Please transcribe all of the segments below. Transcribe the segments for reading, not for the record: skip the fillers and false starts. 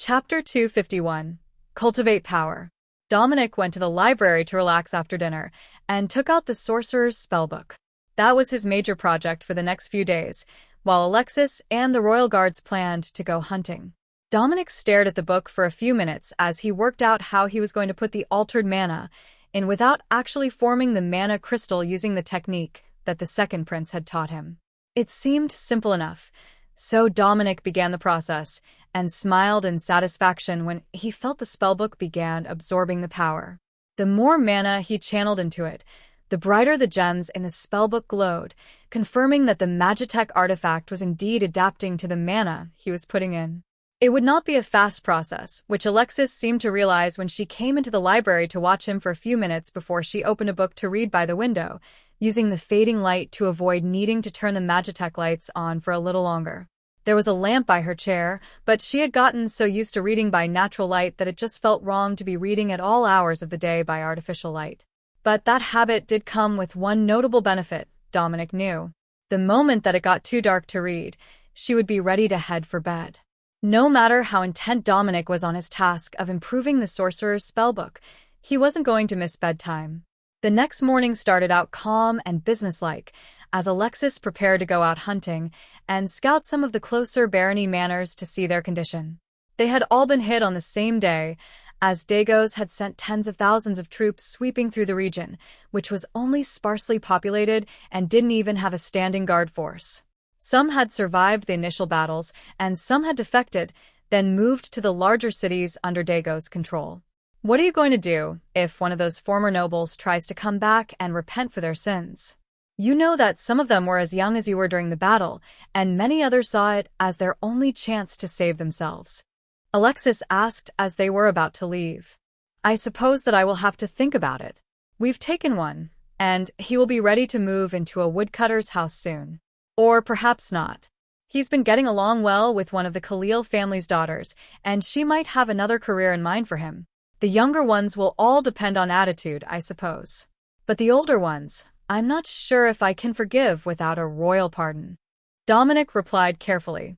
Chapter 251. Cultivate Power. Dominic went to the library to relax after dinner and took out the Sorcerer's Spellbook. That was his major project for the next few days, while Alexis and the royal guards planned to go hunting. Dominic stared at the book for a few minutes as he worked out how he was going to put the altered mana in without actually forming the mana crystal using the technique that the second prince had taught him. It seemed simple enough, so Dominic began the process and smiled in satisfaction when he felt the spellbook began absorbing the power. The more mana he channeled into it, the brighter the gems in the spellbook glowed, confirming that the Magitech artifact was indeed adapting to the mana he was putting in. It would not be a fast process, which Alexis seemed to realize when she came into the library to watch him for a few minutes before she opened a book to read by the window, using the fading light to avoid needing to turn the Magitech lights on for a little longer. There was a lamp by her chair, but she had gotten so used to reading by natural light that it just felt wrong to be reading at all hours of the day by artificial light. But that habit did come with one notable benefit, Dominic knew. The moment that it got too dark to read, she would be ready to head for bed. No matter how intent Dominic was on his task of improving the Sorcerer's Spellbook, he wasn't going to miss bedtime. The next morning started out calm and businesslike, as Alexis prepared to go out hunting and scout some of the closer barony manors to see their condition. They had all been hit on the same day, as Dagos had sent tens of thousands of troops sweeping through the region, which was only sparsely populated and didn't even have a standing guard force. Some had survived the initial battles, and some had defected, then moved to the larger cities under Dagos' control. What are you going to do if one of those former nobles tries to come back and repent for their sins? You know that some of them were as young as you were during the battle, and many others saw it as their only chance to save themselves. Alexis asked as they were about to leave. I suppose that I will have to think about it. We've taken one, and he will be ready to move into a woodcutter's house soon. Or perhaps not. He's been getting along well with one of the Khalil family's daughters, and she might have another career in mind for him. The younger ones will all depend on attitude, I suppose. But the older ones, I'm not sure if I can forgive without a royal pardon. Dominic replied carefully.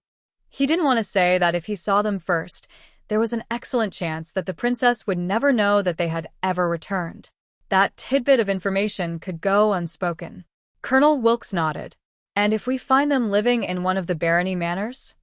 He didn't want to say that if he saw them first, there was an excellent chance that the princess would never know that they had ever returned. That tidbit of information could go unspoken. Colonel Wilkes nodded. And if we find them living in one of the barony manors?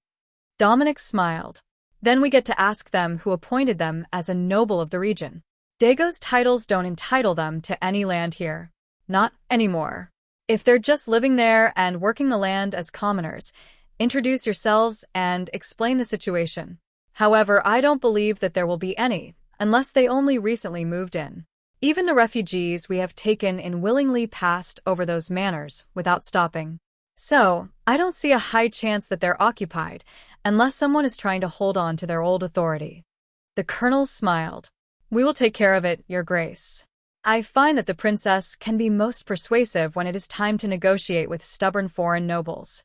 Dominic smiled. Then we get to ask them who appointed them as a noble of the region. Dagos' titles don't entitle them to any land here. Not anymore. If they're just living there and working the land as commoners, introduce yourselves and explain the situation. However, I don't believe that there will be any, unless they only recently moved in. Even the refugees we have taken in willingly passed over those manors without stopping. So, I don't see a high chance that they're occupied, unless someone is trying to hold on to their old authority. The colonel smiled. We will take care of it, Your Grace. I find that the princess can be most persuasive when it is time to negotiate with stubborn foreign nobles.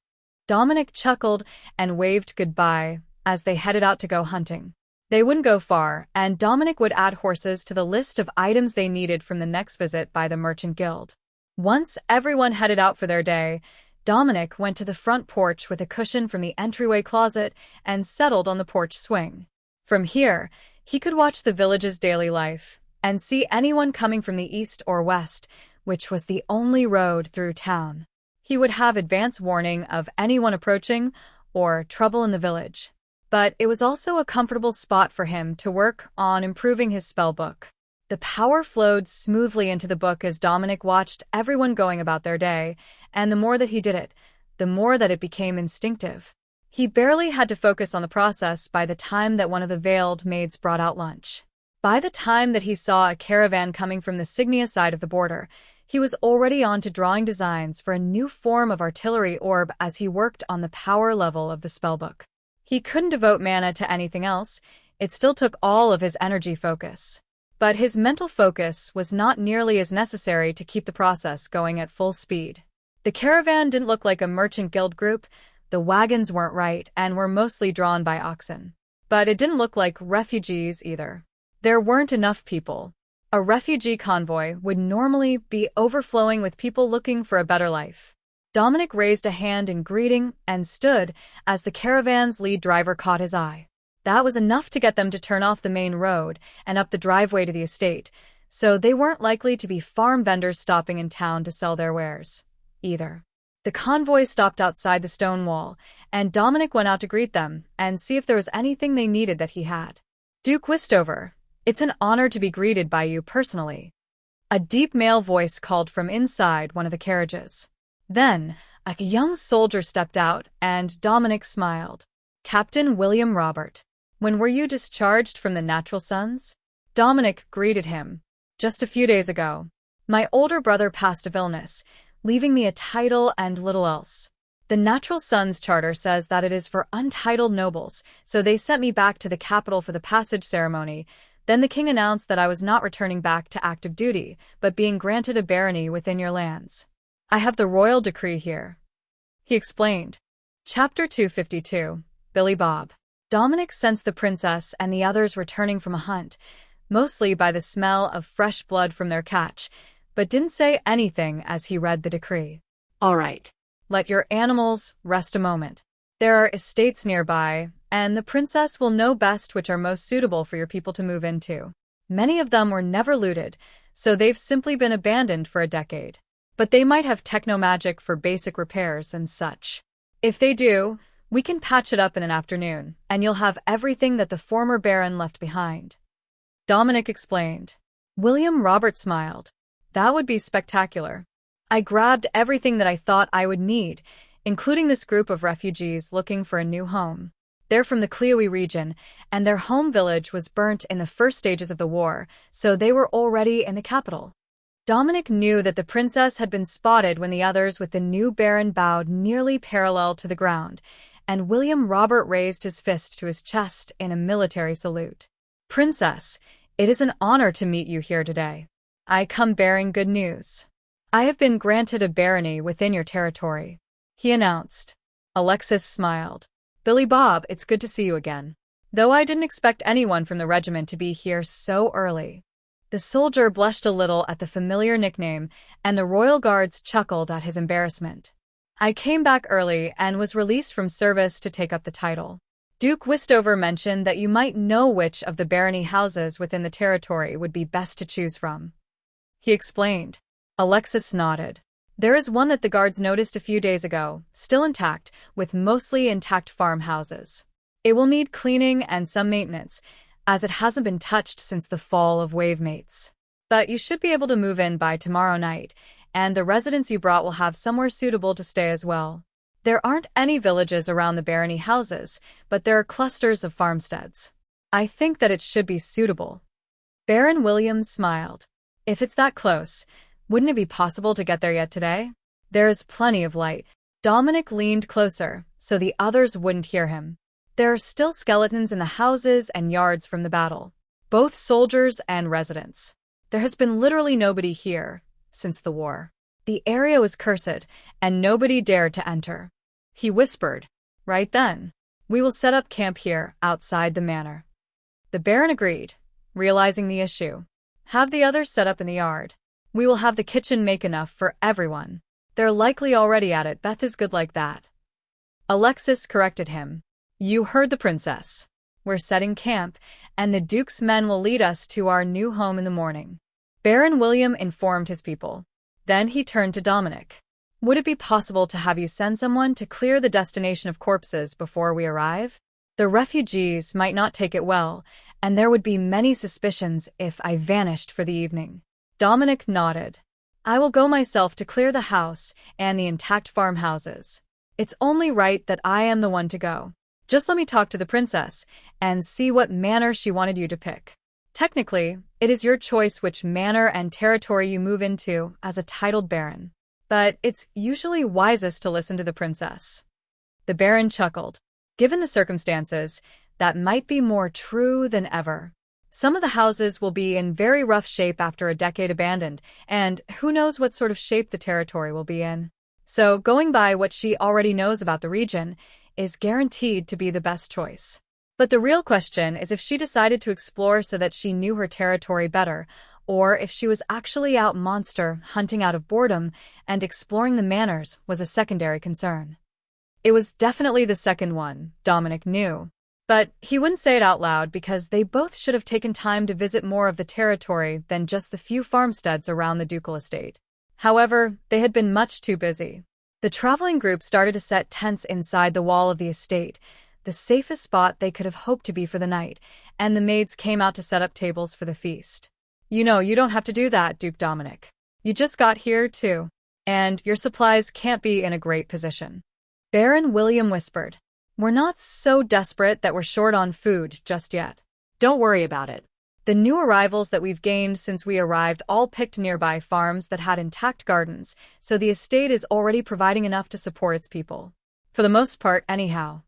Dominic chuckled and waved goodbye as they headed out to go hunting. They wouldn't go far, and Dominic would add horses to the list of items they needed from the next visit by the Merchant Guild. Once everyone headed out for their day, Dominic went to the front porch with a cushion from the entryway closet and settled on the porch swing. From here, he could watch the village's daily life and see anyone coming from the east or west, which was the only road through town. He would have advance warning of anyone approaching or trouble in the village. But it was also a comfortable spot for him to work on improving his spellbook. The power flowed smoothly into the book as Dominic watched everyone going about their day, and the more that he did it, the more that it became instinctive. He barely had to focus on the process by the time that one of the veiled maids brought out lunch. By the time that he saw a caravan coming from the Signia side of the border, he was already on to drawing designs for a new form of artillery orb as he worked on the power level of the spellbook. He couldn't devote mana to anything else. It still took all of his energy focus. But his mental focus was not nearly as necessary to keep the process going at full speed. The caravan didn't look like a merchant guild group, the wagons weren't right and were mostly drawn by oxen. But it didn't look like refugees either. There weren't enough people. A refugee convoy would normally be overflowing with people looking for a better life. Dominic raised a hand in greeting and stood as the caravan's lead driver caught his eye. That was enough to get them to turn off the main road and up the driveway to the estate, so they weren't likely to be farm vendors stopping in town to sell their wares, either. The convoy stopped outside the stone wall, and Dominic went out to greet them and see if there was anything they needed that he had. Duke Wistover, it's an honor to be greeted by you personally. A deep male voice called from inside one of the carriages. Then, a young soldier stepped out, and Dominic smiled. Captain William Robert. When were you discharged from the Natural Sons? Dominic greeted him. Just a few days ago. My older brother passed of illness, leaving me a title and little else. The Natural Sons Charter says that it is for untitled nobles, so they sent me back to the capital for the passage ceremony. Then the king announced that I was not returning back to active duty, but being granted a barony within your lands. I have the royal decree here. He explained. Chapter 252, Billy Bob. Dominic sensed the princess and the others returning from a hunt, mostly by the smell of fresh blood from their catch, but didn't say anything as he read the decree. All right. Let your animals rest a moment. There are estates nearby, and the princess will know best which are most suitable for your people to move into. Many of them were never looted, so they've simply been abandoned for a decade. But they might have techno-magic for basic repairs and such. If they do, we can patch it up in an afternoon, and you'll have everything that the former baron left behind. Dominic explained. William Robert smiled. That would be spectacular. I grabbed everything that I thought I would need, including this group of refugees looking for a new home. They're from the Cleoe region, and their home village was burnt in the first stages of the war, so they were already in the capital. Dominic knew that the princess had been spotted when the others with the new baron bowed nearly parallel to the ground, and William Robert raised his fist to his chest in a military salute. Princess, it is an honor to meet you here today. I come bearing good news. I have been granted a barony within your territory, he announced. Alexis smiled. Billy Bob, it's good to see you again. Though I didn't expect anyone from the regiment to be here so early. The soldier blushed a little at the familiar nickname, and the royal guards chuckled at his embarrassment. I came back early and was released from service to take up the title. Duke Wistover mentioned that you might know which of the barony houses within the territory would be best to choose from. He explained. Alexis nodded. There is one that the guards noticed a few days ago, still intact, with mostly intact farmhouses. It will need cleaning and some maintenance, as it hasn't been touched since the fall of Wavemates. But you should be able to move in by tomorrow night, and the residents you brought will have somewhere suitable to stay as well. There aren't any villages around the barony houses, but there are clusters of farmsteads. I think that it should be suitable. Baron Williams smiled. If it's that close, wouldn't it be possible to get there yet today? There is plenty of light. Dominic leaned closer, so the others wouldn't hear him. There are still skeletons in the houses and yards from the battle, both soldiers and residents. There has been literally nobody here since the war. The area was cursed, and nobody dared to enter. He whispered. Right then. We will set up camp here, outside the manor. The Baron agreed, realizing the issue. Have the others set up in the yard. We will have the kitchen make enough for everyone. They're likely already at it. Beth is good like that. Alexis corrected him. You heard the princess. We're setting camp, and the Duke's men will lead us to our new home in the morning. Baron William informed his people. Then he turned to Dominic. Would it be possible to have you send someone to clear the destination of corpses before we arrive? The refugees might not take it well, and there would be many suspicions if I vanished for the evening. Dominic nodded. I will go myself to clear the house and the intact farmhouses. It's only right that I am the one to go. Just let me talk to the princess and see what manor she wanted you to pick. Technically, it is your choice which manor and territory you move into as a titled baron. But it's usually wisest to listen to the princess. The baron chuckled. Given the circumstances, that might be more true than ever. Some of the houses will be in very rough shape after a decade abandoned, and who knows what sort of shape the territory will be in. So going by what she already knows about the region is guaranteed to be the best choice. But the real question is if she decided to explore so that she knew her territory better, or if she was actually out monster hunting out of boredom and exploring the manors was a secondary concern. It was definitely the second one, Dominic knew. But he wouldn't say it out loud because they both should have taken time to visit more of the territory than just the few farmsteads around the ducal estate. However, they had been much too busy. The traveling group started to set tents inside the wall of the estate, the safest spot they could have hoped to be for the night, and the maids came out to set up tables for the feast. You know, you don't have to do that, Duke Dominic. You just got here, too. And your supplies can't be in a great position. Baron William whispered. We're not so desperate that we're short on food just yet. Don't worry about it. The new arrivals that we've gained since we arrived all picked nearby farms that had intact gardens, so the estate is already providing enough to support its people. For the most part, anyhow.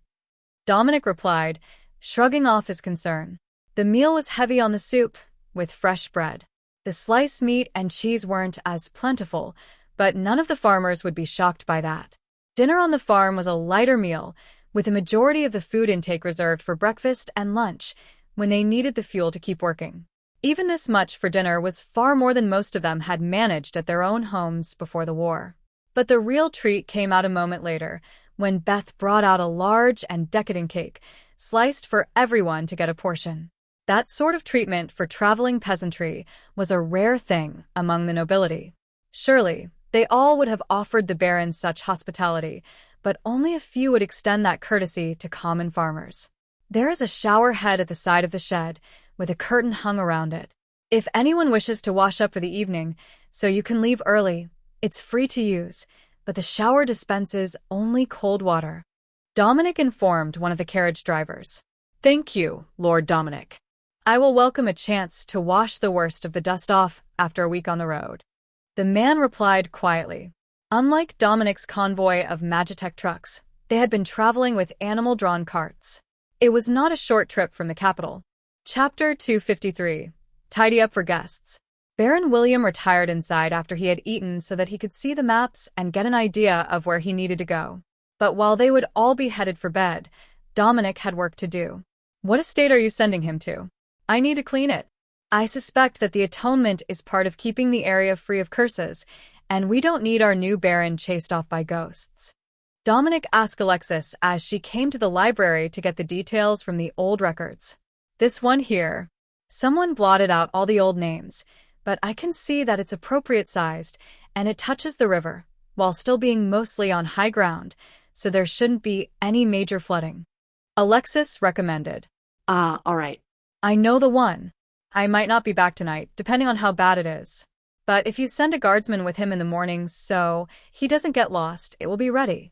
Dominic replied, shrugging off his concern. The meal was heavy on the soup, with fresh bread. The sliced meat and cheese weren't as plentiful, but none of the farmers would be shocked by that. Dinner on the farm was a lighter meal, with the majority of the food intake reserved for breakfast and lunch, when they needed the fuel to keep working. Even this much for dinner was far more than most of them had managed at their own homes before the war. But the real treat came out a moment later, when Beth brought out a large and decadent cake, sliced for everyone to get a portion. That sort of treatment for traveling peasantry was a rare thing among the nobility. Surely, they all would have offered the barons such hospitality, but only a few would extend that courtesy to common farmers. There is a shower head at the side of the shed, with a curtain hung around it. If anyone wishes to wash up for the evening, so you can leave early, it's free to use, but the shower dispenses only cold water. Dominic informed one of the carriage drivers. Thank you, Lord Dominic. I will welcome a chance to wash the worst of the dust off after a week on the road. The man replied quietly. Unlike Dominic's convoy of Magitech trucks, they had been traveling with animal-drawn carts. It was not a short trip from the capital. Chapter 253. Tidy up for guests. Baron William retired inside after he had eaten so that he could see the maps and get an idea of where he needed to go. But while they would all be headed for bed, Dominic had work to do. What estate are you sending him to? I need to clean it. I suspect that the atonement is part of keeping the area free of curses, and we don't need our new baron chased off by ghosts. Dominic asked Alexis as she came to the library to get the details from the old records. This one here. Someone blotted out all the old names, but I can see that it's appropriate-sized, and it touches the river, while still being mostly on high ground, so there shouldn't be any major flooding. Alexis recommended. All right. I know the one. I might not be back tonight, depending on how bad it is. But if you send a guardsman with him in the morning so he doesn't get lost, it will be ready.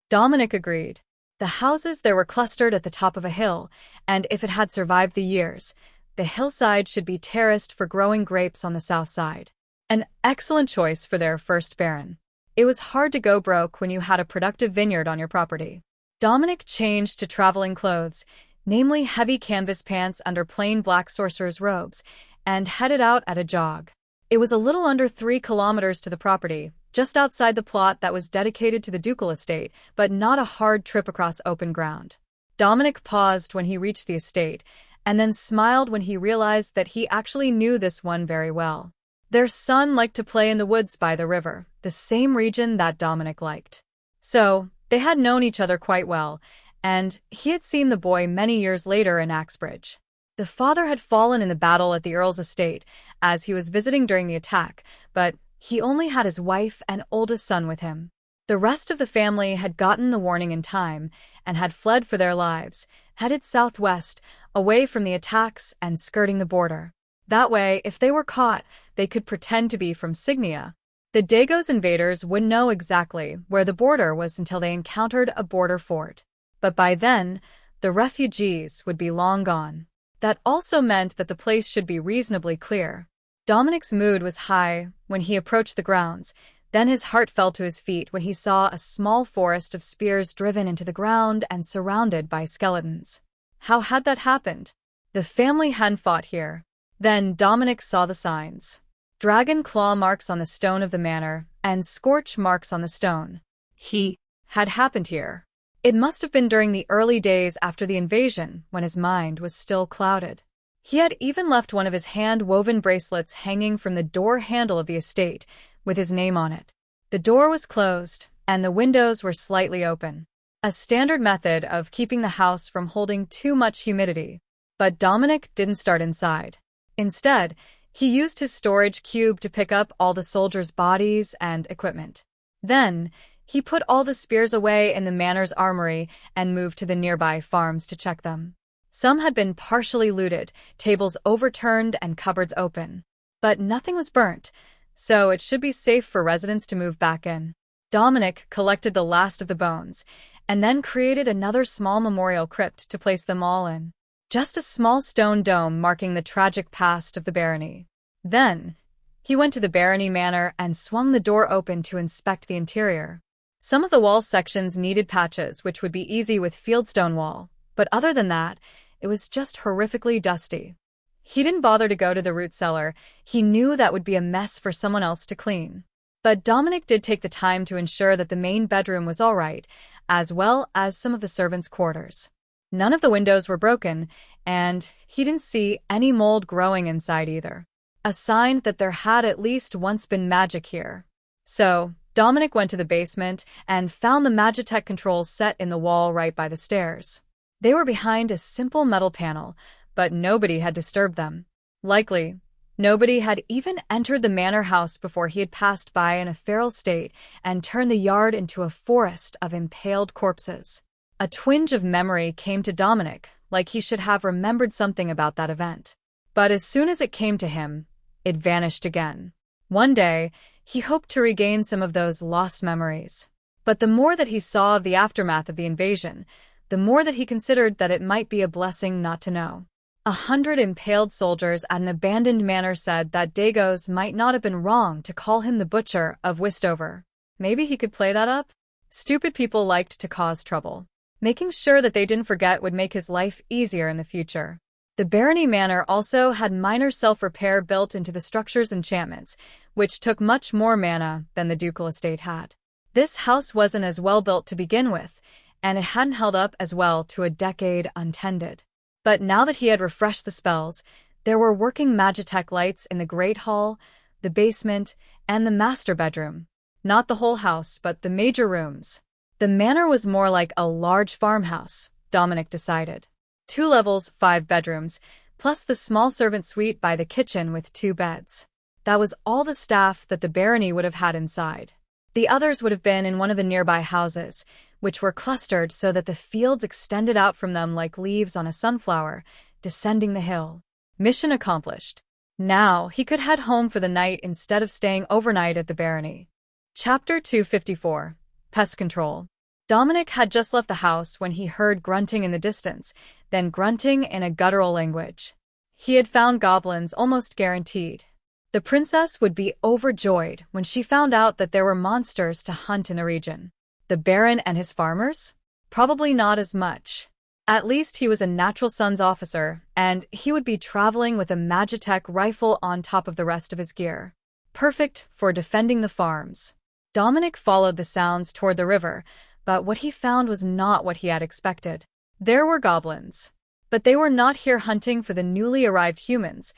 Dominic agreed. The houses there were clustered at the top of a hill, and if it had survived the years, the hillside should be terraced for growing grapes on the south side. An excellent choice for their first baron. It was hard to go broke when you had a productive vineyard on your property. Dominic changed to traveling clothes, namely heavy canvas pants under plain black sorcerer's robes, and headed out at a jog. It was a little under 3 kilometers to the property, just outside the plot that was dedicated to the ducal estate, but not a hard trip across open ground. Dominic paused when he reached the estate, and then smiled when he realized that he actually knew this one very well. Their son liked to play in the woods by the river, the same region that Dominic liked. So, they had known each other quite well, and he had seen the boy many years later in Axbridge. The father had fallen in the battle at the Earl's estate as he was visiting during the attack, but he only had his wife and oldest son with him. The rest of the family had gotten the warning in time and had fled for their lives, headed southwest, away from the attacks and skirting the border. That way, if they were caught, they could pretend to be from Signia. The Dago's invaders wouldn't know exactly where the border was until they encountered a border fort. But by then, the refugees would be long gone. That also meant that the place should be reasonably clear. Dominic's mood was high when he approached the grounds. Then his heart fell to his feet when he saw a small forest of spears driven into the ground and surrounded by skeletons. How had that happened? The family hadn't fought here. Then Dominic saw the signs. Dragon claw marks on the stone of the manor, and scorch marks on the stone. He had happened here. It must have been during the early days after the invasion, when his mind was still clouded. He had even left one of his hand-woven bracelets hanging from the door handle of the estate, with his name on it. The door was closed, and the windows were slightly open. a standard method of keeping the house from holding too much humidity. But Dominic didn't start inside. Instead, he used his storage cube to pick up all the soldiers' bodies and equipment. Then, he put all the spears away in the manor's armory and moved to the nearby farms to check them. Some had been partially looted, tables overturned and cupboards open. But nothing was burnt, so it should be safe for residents to move back in. Dominic collected the last of the bones, and then created another small memorial crypt to place them all in. Just a small stone dome marking the tragic past of the barony. Then, he went to the barony manor and swung the door open to inspect the interior. Some of the wall sections needed patches, which would be easy with fieldstone wall, but other than that, it was just horrifically dusty. He didn't bother to go to the root cellar. He knew that would be a mess for someone else to clean. But Dominic did take the time to ensure that the main bedroom was all right, as well as some of the servants' quarters. None of the windows were broken, and he didn't see any mold growing inside either. A sign that there had at least once been magic here. So, Dominic went to the basement and found the Magitech controls set in the wall right by the stairs. They were behind a simple metal panel, but nobody had disturbed them. Likely, nobody had even entered the manor house before he had passed by in a feral state and turned the yard into a forest of impaled corpses. A twinge of memory came to Dominic, like he should have remembered something about that event. But as soon as it came to him, it vanished again. One day, he hoped to regain some of those lost memories. But the more that he saw of the aftermath of the invasion, the more that he considered that it might be a blessing not to know. 100 impaled soldiers at an abandoned manor said that Dagos might not have been wrong to call him the Butcher of Westover. Maybe he could play that up? Stupid people liked to cause trouble. Making sure that they didn't forget would make his life easier in the future. The barony manor also had minor self-repair built into the structure's enchantments, which took much more mana than the ducal estate had. This house wasn't as well built to begin with, and it hadn't held up as well to a decade untended. But now that he had refreshed the spells, there were working Magitech lights in the Great Hall, the basement, and the master bedroom. Not the whole house, but the major rooms. The manor was more like a large farmhouse, Dominic decided. 2 levels, 5 bedrooms, plus the small servant suite by the kitchen with 2 beds. That was all the staff that the barony would have had inside. The others would have been in one of the nearby houses, which were clustered so that the fields extended out from them like leaves on a sunflower, descending the hill. Mission accomplished. Now he could head home for the night instead of staying overnight at the barony. Chapter 254. Pest Control. Dominic had just left the house when he heard grunting in the distance, then grunting in a guttural language. He had found goblins almost guaranteed. The princess would be overjoyed when she found out that there were monsters to hunt in the region. The Baron and his farmers? Probably not as much. At least he was a Natural Sons officer, and he would be traveling with a Magitech rifle on top of the rest of his gear. Perfect for defending the farms. Dominic followed the sounds toward the river, but what he found was not what he had expected. There were goblins. But they were not here hunting for the newly arrived humans,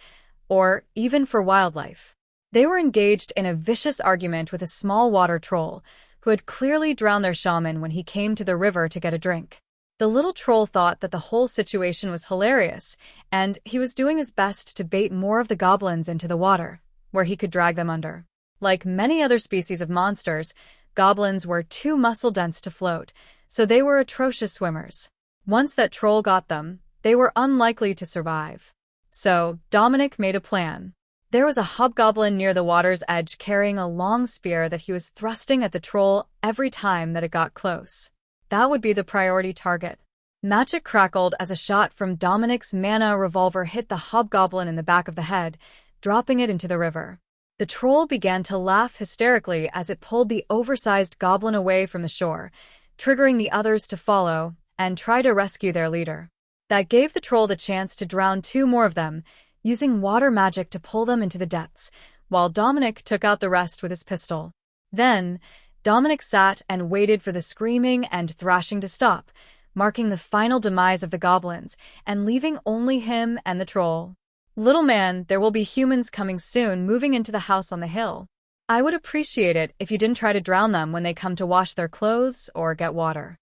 or even for wildlife. They were engaged in a vicious argument with a small water troll, who had clearly drowned their shaman when he came to the river to get a drink. The little troll thought that the whole situation was hilarious, and he was doing his best to bait more of the goblins into the water, where he could drag them under. Like many other species of monsters, goblins were too muscle-dense to float, so they were atrocious swimmers. Once that troll got them, they were unlikely to survive. So, Dominic made a plan. There was a hobgoblin near the water's edge carrying a long spear that he was thrusting at the troll every time that it got close. That would be the priority target. Magic crackled as a shot from Dominic's mana revolver hit the hobgoblin in the back of the head, dropping it into the river. The troll began to laugh hysterically as it pulled the oversized goblin away from the shore, triggering the others to follow and try to rescue their leader. That gave the troll the chance to drown 2 more of them, using water magic to pull them into the depths, while Dominic took out the rest with his pistol. Then, Dominic sat and waited for the screaming and thrashing to stop, marking the final demise of the goblins and leaving only him and the troll. "Little man, there will be humans coming soon moving into the house on the hill. I would appreciate it if you didn't try to drown them when they come to wash their clothes or get water."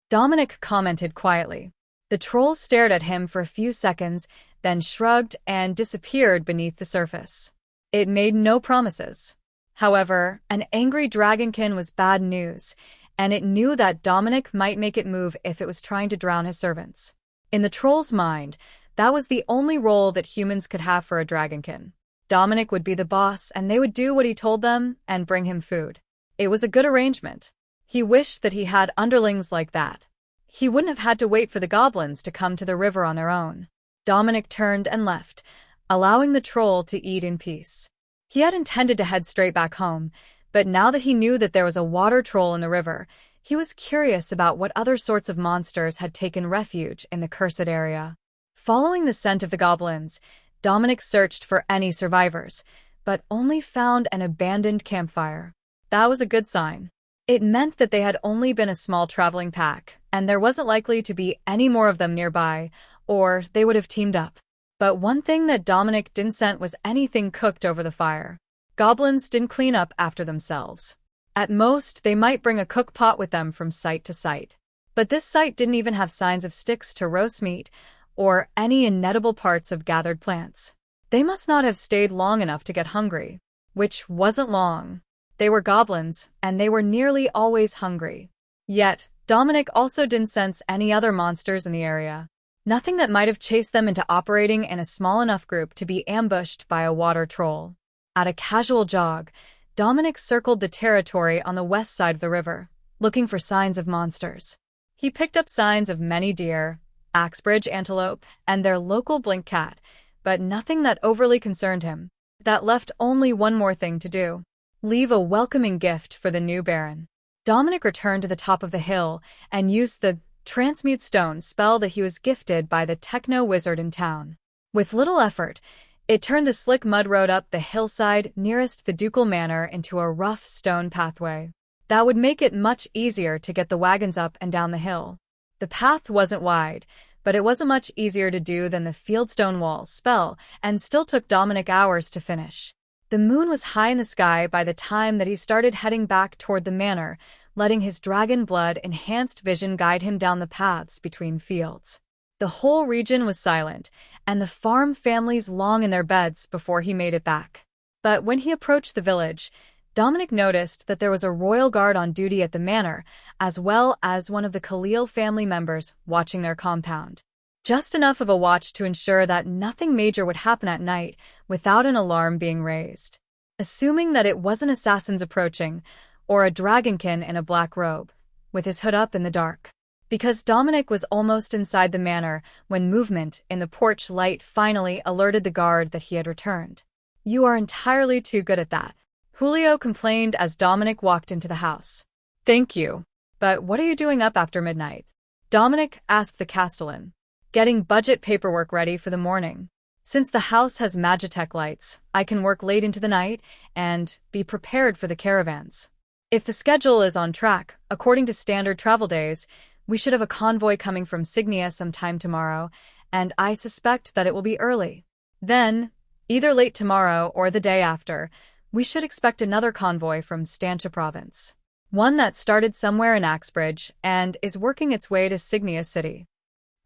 Dominic commented quietly. The troll stared at him for a few seconds, then shrugged and disappeared beneath the surface. It made no promises. However, an angry dragonkin was bad news, and it knew that Dominic might make it move if it was trying to drown his servants. In the troll's mind, that was the only role that humans could have for a dragonkin. Dominic would be the boss, and they would do what he told them and bring him food. It was a good arrangement. He wished that he had underlings like that. He wouldn't have had to wait for the goblins to come to the river on their own. Dominic turned and left, allowing the troll to eat in peace. He had intended to head straight back home, but now that he knew that there was a water troll in the river, he was curious about what other sorts of monsters had taken refuge in the cursed area. Following the scent of the goblins, Dominic searched for any survivors, but only found an abandoned campfire. That was a good sign. It meant that they had only been a small traveling pack, and there wasn't likely to be any more of them nearby, or they would have teamed up. But one thing that Dominic didn't scent was anything cooked over the fire. Goblins didn't clean up after themselves. At most, they might bring a cook pot with them from site to site. But this site didn't even have signs of sticks to roast meat, or any inedible parts of gathered plants. They must not have stayed long enough to get hungry, which wasn't long. They were goblins, and they were nearly always hungry. Yet, Dominic also didn't sense any other monsters in the area. Nothing that might have chased them into operating in a small enough group to be ambushed by a water troll. At a casual jog, Dominic circled the territory on the west side of the river, looking for signs of monsters. He picked up signs of many deer, Axbridge antelope, and their local blink cat, but nothing that overly concerned him. That left only one more thing to do. Leave a welcoming gift for the new Baron. Dominic returned to the top of the hill and used the transmute stone spell that he was gifted by the techno wizard in town. With little effort, it turned the slick mud road up the hillside nearest the ducal manor into a rough stone pathway. That would make it much easier to get the wagons up and down the hill. The path wasn't wide, but it wasn't much easier to do than the fieldstone wall spell, and still took Dominic hours to finish. The moon was high in the sky by the time that he started heading back toward the manor, letting his dragon blood-enhanced vision guide him down the paths between fields. The whole region was silent, and the farm families long in their beds before he made it back. But when he approached the village, Dominic noticed that there was a royal guard on duty at the manor, as well as one of the Khalil family members watching their compound. Just enough of a watch to ensure that nothing major would happen at night without an alarm being raised. Assuming that it wasn't assassins approaching, or a dragonkin in a black robe, with his hood up in the dark. Because Dominic was almost inside the manor when movement in the porch light finally alerted the guard that he had returned. "You are entirely too good at that," Julio complained as Dominic walked into the house. "Thank you. But what are you doing up after midnight?" Dominic asked the castellan. "Getting budget paperwork ready for the morning. Since the house has Magitech lights, I can work late into the night and be prepared for the caravans. If the schedule is on track, according to standard travel days, we should have a convoy coming from Signia sometime tomorrow, and I suspect that it will be early. Then, either late tomorrow or the day after, we should expect another convoy from Stantia province. One that started somewhere in Axbridge and is working its way to Signia City."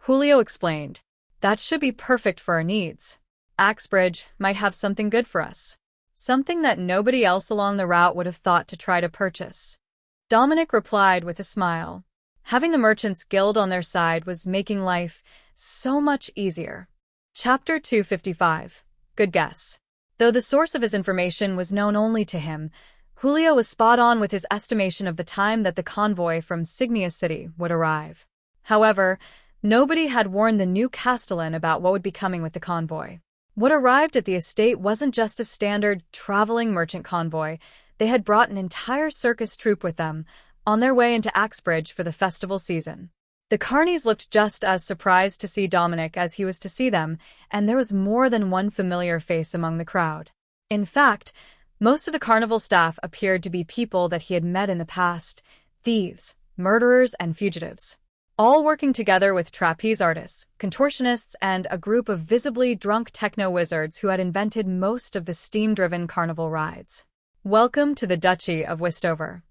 Julio explained. "That should be perfect for our needs. Axbridge might have something good for us. Something that nobody else along the route would have thought to try to purchase." Dominic replied with a smile. Having the Merchants Guild on their side was making life so much easier. Chapter 255. Good guess. Though the source of his information was known only to him, Julio was spot on with his estimation of the time that the convoy from Signia City would arrive. However, nobody had warned the new castellan about what would be coming with the convoy. What arrived at the estate wasn't just a standard traveling merchant convoy. They had brought an entire circus troupe with them, on their way into Axbridge for the festival season. The carnies looked just as surprised to see Dominic as he was to see them, and there was more than one familiar face among the crowd. In fact, most of the carnival staff appeared to be people that he had met in the past: thieves, murderers, and fugitives. All working together with trapeze artists, contortionists, and a group of visibly drunk techno-wizards who had invented most of the steam-driven carnival rides. "Welcome to the Duchy of Westover."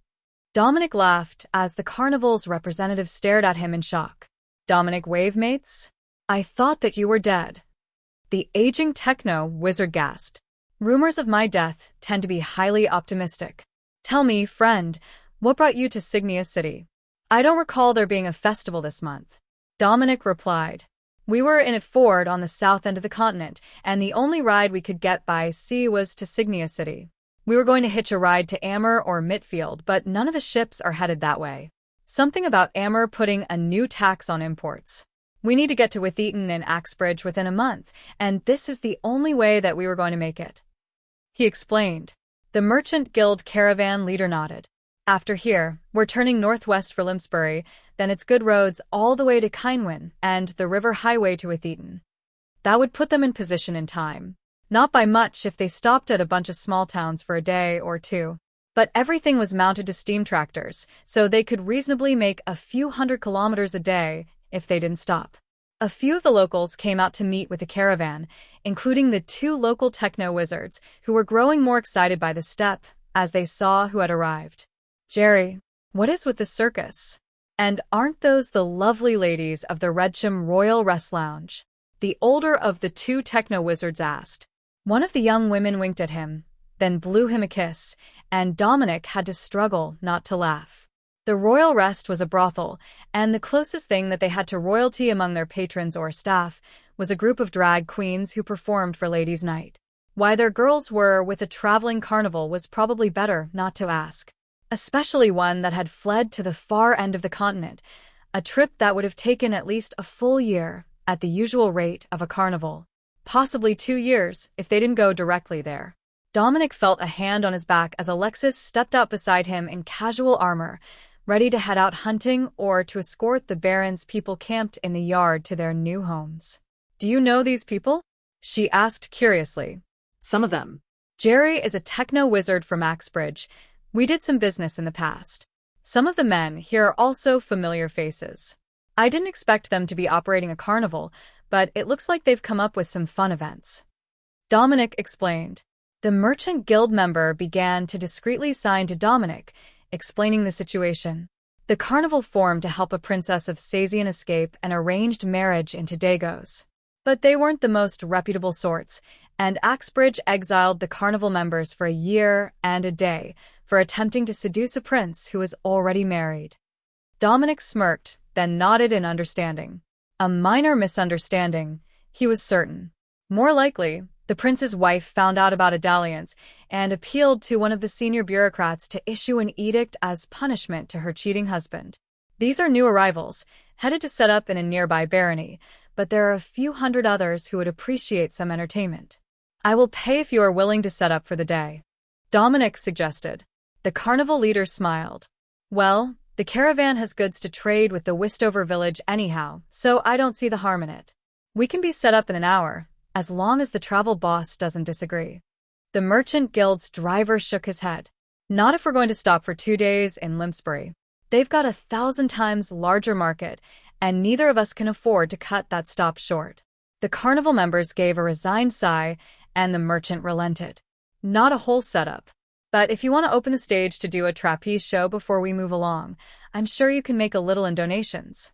Dominic laughed as the carnival's representative stared at him in shock. Dominic Wavemates? I thought that you were dead. The aging techno wizard gasped. Rumors of my death tend to be highly optimistic. Tell me, friend, what brought you to Signia City? I don't recall there being a festival this month. Dominic replied. We were in a ford on the south end of the continent, and the only ride we could get by sea was to Signia City. We were going to hitch a ride to Heir or Mitfield, but none of the ships are headed that way. Something about Heir putting a new tax on imports. We need to get to Witheaton and Axbridge within a month, and this is the only way that we were going to make it. He explained. The Merchant Guild caravan leader nodded. After here, we're turning northwest for Limsbury, then it's good roads all the way to Kynwyn and the river highway to Witheaton. That would put them in position in time. Not by much if they stopped at a bunch of small towns for a day or two. But everything was mounted to steam tractors, so they could reasonably make a few 100 kilometers a day if they didn't stop. A few of the locals came out to meet with the caravan, including the 2 local techno wizards, who were growing more excited by the step as they saw who had arrived. Jerry, what is with the circus? And aren't those the lovely ladies of the Redsham Royal Rest Lounge? The older of the 2 techno wizards asked. One of the young women winked at him, then blew him a kiss, and Dominic had to struggle not to laugh. The Royal Rest was a brothel, and the closest thing that they had to royalty among their patrons or staff was a group of drag queens who performed for Ladies' Night. Why their girls were with a traveling carnival was probably better not to ask. Especially one that had fled to the far end of the continent, a trip that would have taken at least a full year at the usual rate of a carnival. Possibly 2 years if they didn't go directly there. Dominic felt a hand on his back as Alexis stepped out beside him in casual armor, ready to head out hunting or to escort the Baron's people camped in the yard to their new homes. Do you know these people? She asked curiously. Some of them. Jerry is a techno wizard from Axbridge. We did some business in the past. Some of the men here are also familiar faces. I didn't expect them to be operating a carnival, but it looks like they've come up with some fun events. Dominic explained. The Merchant Guild member began to discreetly sign to Dominic, explaining the situation. The carnival formed to help a princess of Sazian escape an arranged marriage into Dagos. But they weren't the most reputable sorts, and Axbridge exiled the carnival members for a year and a day for attempting to seduce a prince who was already married. Dominic smirked, then nodded in understanding. A minor misunderstanding, he was certain. More likely, the prince's wife found out about a dalliance and appealed to one of the senior bureaucrats to issue an edict as punishment to her cheating husband. These are new arrivals, headed to set up in a nearby barony, but there are a few hundred others who would appreciate some entertainment. I will pay if you are willing to set up for the day, Dominic suggested. The carnival leader smiled. Well, the caravan has goods to trade with the Wistover village anyhow, so I don't see the harm in it. We can be set up in an hour, as long as the travel boss doesn't disagree. The Merchant Guild's driver shook his head. Not if we're going to stop for 2 days in Limsbury. They've got 1,000 times larger market, and neither of us can afford to cut that stop short. The carnival members gave a resigned sigh, and the merchant relented. Not a whole setup. But if you want to open the stage to do a trapeze show before we move along, I'm sure you can make a little in donations.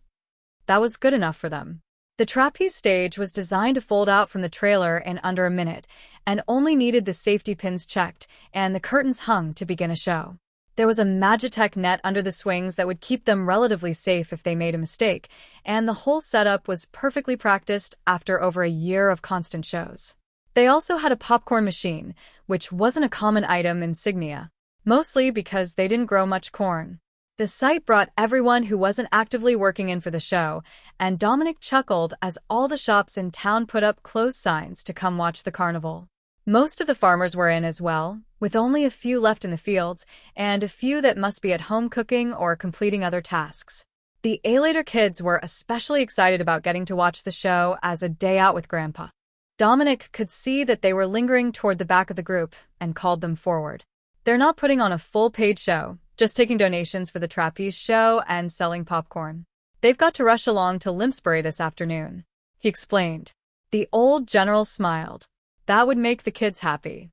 That was good enough for them. The trapeze stage was designed to fold out from the trailer in under a minute, and only needed the safety pins checked and the curtains hung to begin a show. There was a Magitech net under the swings that would keep them relatively safe if they made a mistake, and the whole setup was perfectly practiced after over a year of constant shows. They also had a popcorn machine, which wasn't a common item in Signia, mostly because they didn't grow much corn. The sight brought everyone who wasn't actively working in for the show, and Dominic chuckled as all the shops in town put up closed signs to come watch the carnival. Most of the farmers were in as well, with only a few left in the fields, and a few that must be at home cooking or completing other tasks. The Alator kids were especially excited about getting to watch the show as a day out with Grandpa. Dominic could see that they were lingering toward the back of the group and called them forward. They're not putting on a full-paid show, just taking donations for the trapeze show and selling popcorn. They've got to rush along to Limsbury this afternoon, he explained. The old general smiled. That would make the kids happy.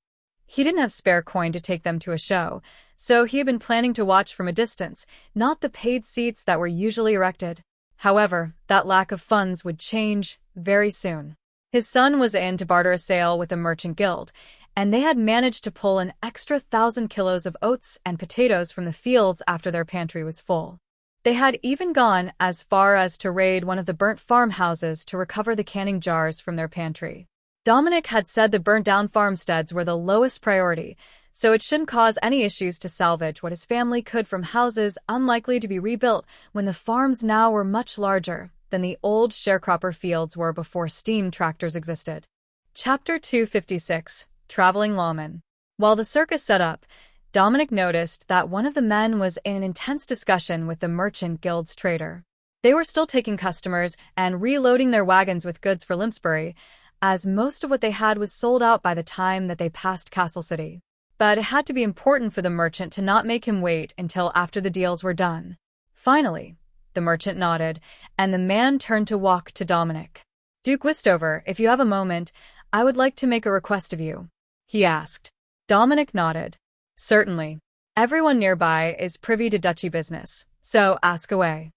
He didn't have spare coin to take them to a show, so he had been planning to watch from a distance, not the paid seats that were usually erected. However, that lack of funds would change very soon. His son was in to barter a sale with the merchant guild, and they had managed to pull an extra 1,000 kilos of oats and potatoes from the fields after their pantry was full. They had even gone as far as to raid one of the burnt farmhouses to recover the canning jars from their pantry. Dominic had said the burnt-down farmsteads were the lowest priority, so it shouldn't cause any issues to salvage what his family could from houses unlikely to be rebuilt when the farms now were much larger than the old sharecropper fields were before steam tractors existed. Chapter 256. Traveling Lawman. While the circus set up, Dominic noticed that one of the men was in an intense discussion with the merchant guild's trader. They were still taking customers and reloading their wagons with goods for Limpsbury, as most of what they had was sold out by the time that they passed Castle City. But it had to be important for the merchant to not make him wait until after the deals were done. Finally, the merchant nodded, and the man turned to walk to Dominic. "Duke Wistover, if you have a moment, I would like to make a request of you," he asked. Dominic nodded. "Certainly. Everyone nearby is privy to duchy business, so ask away."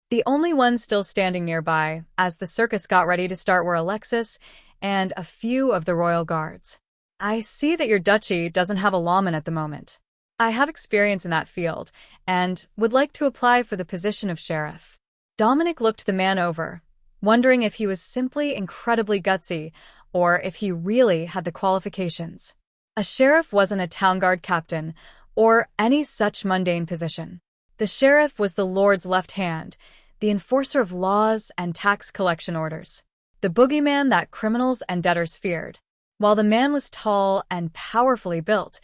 The only ones still standing nearby, as the circus got ready to start, were Alexis and a few of the royal guards. "I see that your duchy doesn't have a lawman at the moment. I have experience in that field, and would like to apply for the position of sheriff." Dominic looked the man over, wondering if he was simply incredibly gutsy, or if he really had the qualifications. A sheriff wasn't a town guard captain, or any such mundane position. The sheriff was the Lord's left hand, the enforcer of laws and tax collection orders, the boogeyman that criminals and debtors feared. While the man was tall and powerfully built,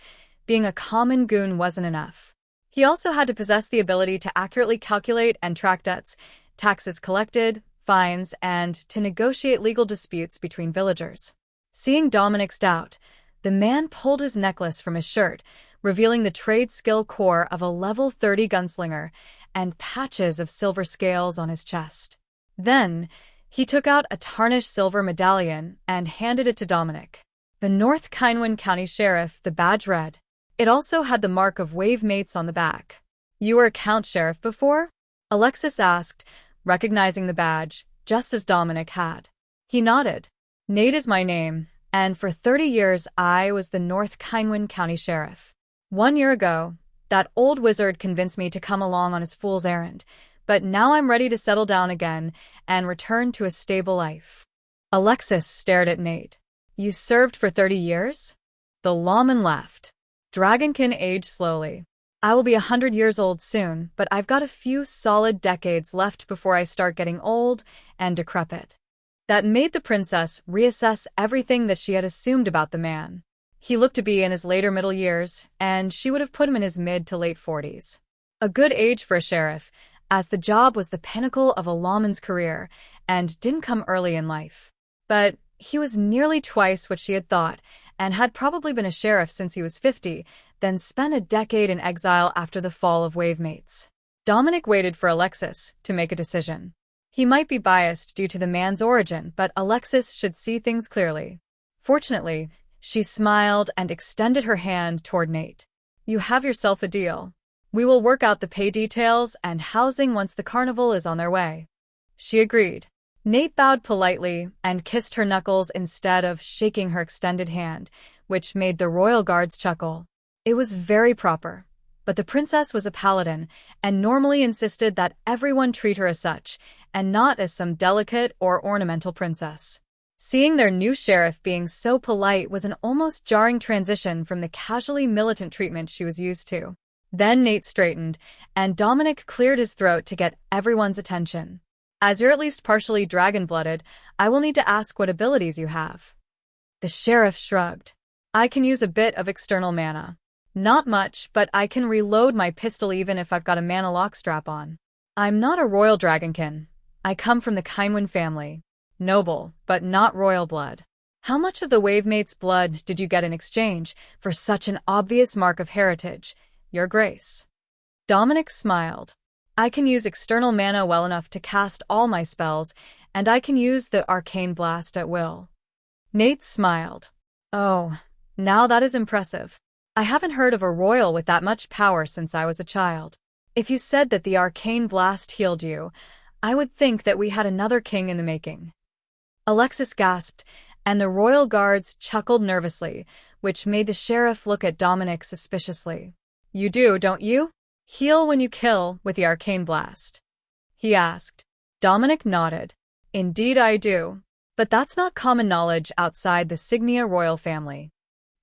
being a common goon wasn't enough. He also had to possess the ability to accurately calculate and track debts, taxes collected, fines, and to negotiate legal disputes between villagers. Seeing Dominic's doubt, the man pulled his necklace from his shirt, revealing the trade skill core of a level 30 gunslinger and patches of silver scales on his chest. Then, he took out a tarnished silver medallion and handed it to Dominic. The North Kynwyn County Sheriff, the badge read. It also had the mark of wave mates on the back. "You were a count sheriff before?" Alexis asked, recognizing the badge, just as Dominic had. He nodded. "Nate is my name, and for 30 years I was the North Kynwyn County Sheriff. 1 year ago, that old wizard convinced me to come along on his fool's errand, but now I'm ready to settle down again and return to a stable life." Alexis stared at Nate. "You served for 30 years? The lawman laughed. "Dragonkin aged slowly. I will be 100 years old soon, but I've got a few solid decades left before I start getting old and decrepit." That made the princess reassess everything that she had assumed about the man. He looked to be in his later middle years, and she would have put him in his mid to late 40s. A good age for a sheriff, as the job was the pinnacle of a lawman's career and didn't come early in life. But he was nearly twice what she had thought, and had probably been a sheriff since he was 50, then spent a decade in exile after the fall of Wavemates. Dominic waited for Alexis to make a decision. He might be biased due to the man's origin, but Alexis should see things clearly. Fortunately, she smiled and extended her hand toward Nate. "You have yourself a deal. We will work out the pay details and housing once the carnival is on their way." She agreed. Nate bowed politely and kissed her knuckles instead of shaking her extended hand, which made the royal guards chuckle. It was very proper, but the princess was a paladin and normally insisted that everyone treat her as such, and not as some delicate or ornamental princess. Seeing their new sheriff being so polite was an almost jarring transition from the casually militant treatment she was used to. Then Nate straightened, and Dominic cleared his throat to get everyone's attention. "As you're at least partially dragon-blooded, I will need to ask what abilities you have." The sheriff shrugged. "I can use a bit of external mana. Not much, but I can reload my pistol even if I've got a mana lock strap on. I'm not a royal dragonkin. I come from the Kynwyn family. Noble, but not royal blood." "How much of the Wavemate's blood did you get in exchange for such an obvious mark of heritage, Your Grace?" Dominic smiled. "I can use external mana well enough to cast all my spells, and I can use the arcane blast at will." Nate smiled. "Oh, Now that is impressive. I haven't heard of a royal with that much power since I was a child. If you said that the arcane blast healed you, I would think that we had another king in the making. Alexis gasped, and the royal guards chuckled nervously, which made the sheriff look at Dominic suspiciously. You do, don't you? Heal when you kill with the arcane blast? He asked. Dominic nodded. Indeed I do. But that's not common knowledge outside the Signia royal family.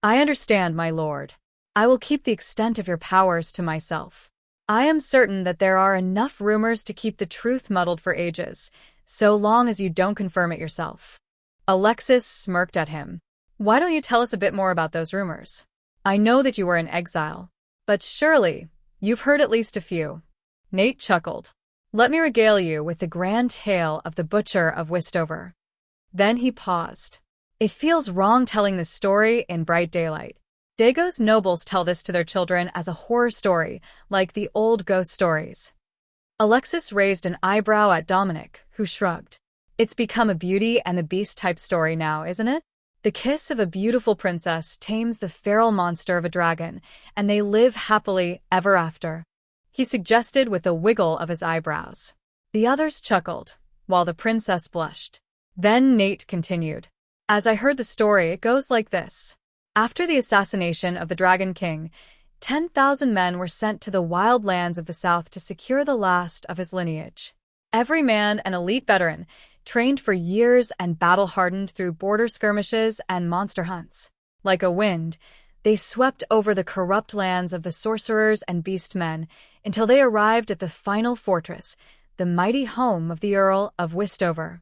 I understand, my lord. I will keep the extent of your powers to myself. I am certain that there are enough rumors to keep the truth muddled for ages, so long as you don't confirm it yourself. Alexis smirked at him. Why don't you tell us a bit more about those rumors? I know that you were in exile, but surely you've heard at least a few. Nate chuckled. Let me regale you with the grand tale of the Butcher of Westover. Then he paused. It feels wrong telling this story in bright daylight. Dago's nobles tell this to their children as a horror story, like the old ghost stories. Alexis raised an eyebrow at Dominic, who shrugged. It's become a Beauty and the Beast type story now, isn't it? The kiss of a beautiful princess tames the feral monster of a dragon, and they live happily ever after. He suggested with a wiggle of his eyebrows. The others chuckled, while the princess blushed. Then Nate continued. As I heard the story, it goes like this. After the assassination of the Dragon King, 10,000 men were sent to the wild lands of the south to secure the last of his lineage. Every man an elite veteran, trained for years and battle-hardened through border skirmishes and monster hunts. Like a wind, they swept over the corrupt lands of the sorcerers and beastmen until they arrived at the final fortress, the mighty home of the Earl of Westover.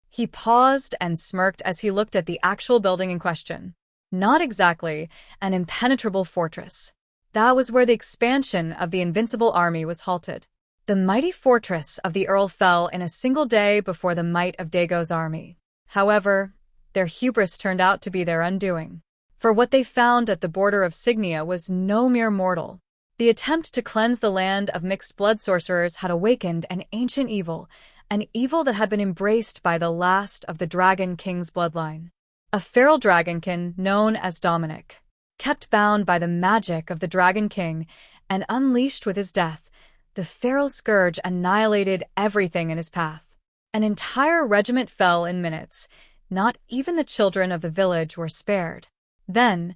He paused and smirked as he looked at the actual building in question. Not exactly an impenetrable fortress. That was where the expansion of the invincible army was halted. The mighty fortress of the Earl fell in a single day before the might of Dago's army. However, their hubris turned out to be their undoing. For what they found at the border of Signia was no mere mortal. The attempt to cleanse the land of mixed blood sorcerers had awakened an ancient evil, an evil that had been embraced by the last of the Dragon King's bloodline. A feral dragonkin known as Dominic. Kept bound by the magic of the Dragon King and unleashed with his death, the feral scourge annihilated everything in his path. An entire regiment fell in minutes. Not even the children of the village were spared. Then,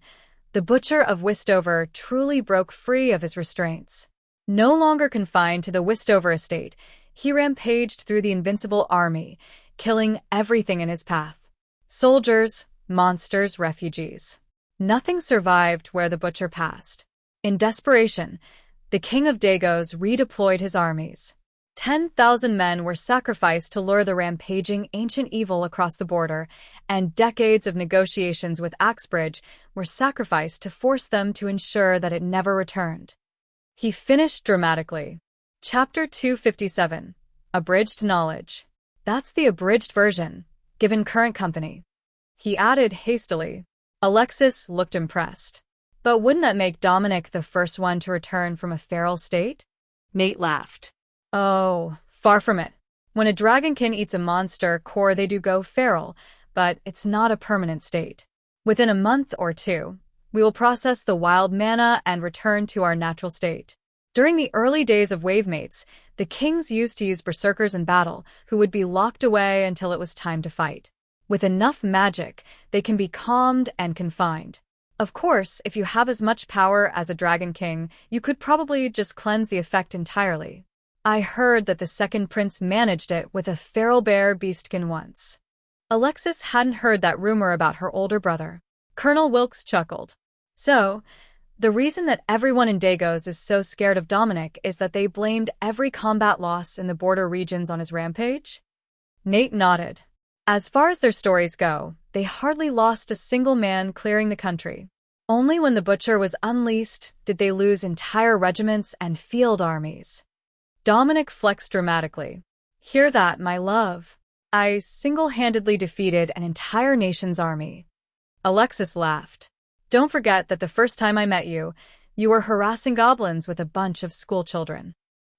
the Butcher of Westover truly broke free of his restraints. No longer confined to the Westover estate, he rampaged through the invincible army, killing everything in his path. Soldiers, monsters, refugees. Nothing survived where the Butcher passed. In desperation, the King of Dagos redeployed his armies. 10,000 men were sacrificed to lure the rampaging ancient evil across the border, and decades of negotiations with Axbridge were sacrificed to force them to ensure that it never returned. He finished dramatically. Chapter 257. Abridged Knowledge. That's the abridged version, given current company. He added hastily. Alexis looked impressed. But wouldn't that make Dominic the first one to return from a feral state? Nate laughed. Oh, far from it. When a dragonkin eats a monster core, they do go feral, but it's not a permanent state. Within a month or two, we will process the wild mana and return to our natural state. During the early days of Wavemates, the kings used to use berserkers in battle, who would be locked away until it was time to fight. With enough magic, they can be calmed and confined. Of course, if you have as much power as a Dragon King, you could probably just cleanse the effect entirely. I heard that the second prince managed it with a feral bear beastkin once. Alexis hadn't heard that rumor about her older brother. Colonel Wilkes chuckled. So, the reason that everyone in Dagos is so scared of Dominic is that they blamed every combat loss in the border regions on his rampage? Nate nodded. As far as their stories go, they hardly lost a single man clearing the country. Only when the Butcher was unleashed did they lose entire regiments and field armies. Dominic flexed dramatically. Hear that, my love. I single-handedly defeated an entire nation's army. Alexis laughed. Don't forget that the first time I met you, you were harassing goblins with a bunch of schoolchildren.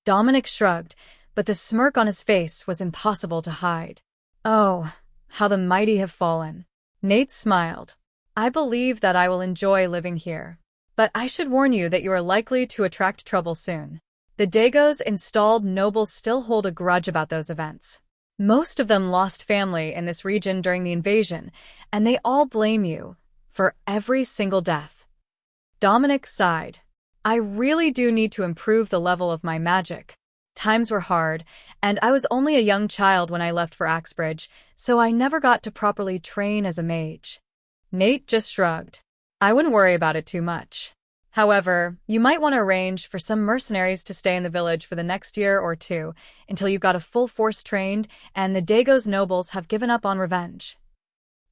Dominic shrugged, but the smirk on his face was impossible to hide. Oh, how the mighty have fallen. Nate smiled. I believe that I will enjoy living here. But I should warn you that you are likely to attract trouble soon. The Dago's installed nobles still hold a grudge about those events. Most of them lost family in this region during the invasion, and they all blame you for every single death. Dominic sighed. I really do need to improve the level of my magic. Times were hard, and I was only a young child when I left for Axbridge, so I never got to properly train as a mage. Nate just shrugged. I wouldn't worry about it too much. However, you might want to arrange for some mercenaries to stay in the village for the next year or two until you've got a full force trained and the Dago's nobles have given up on revenge.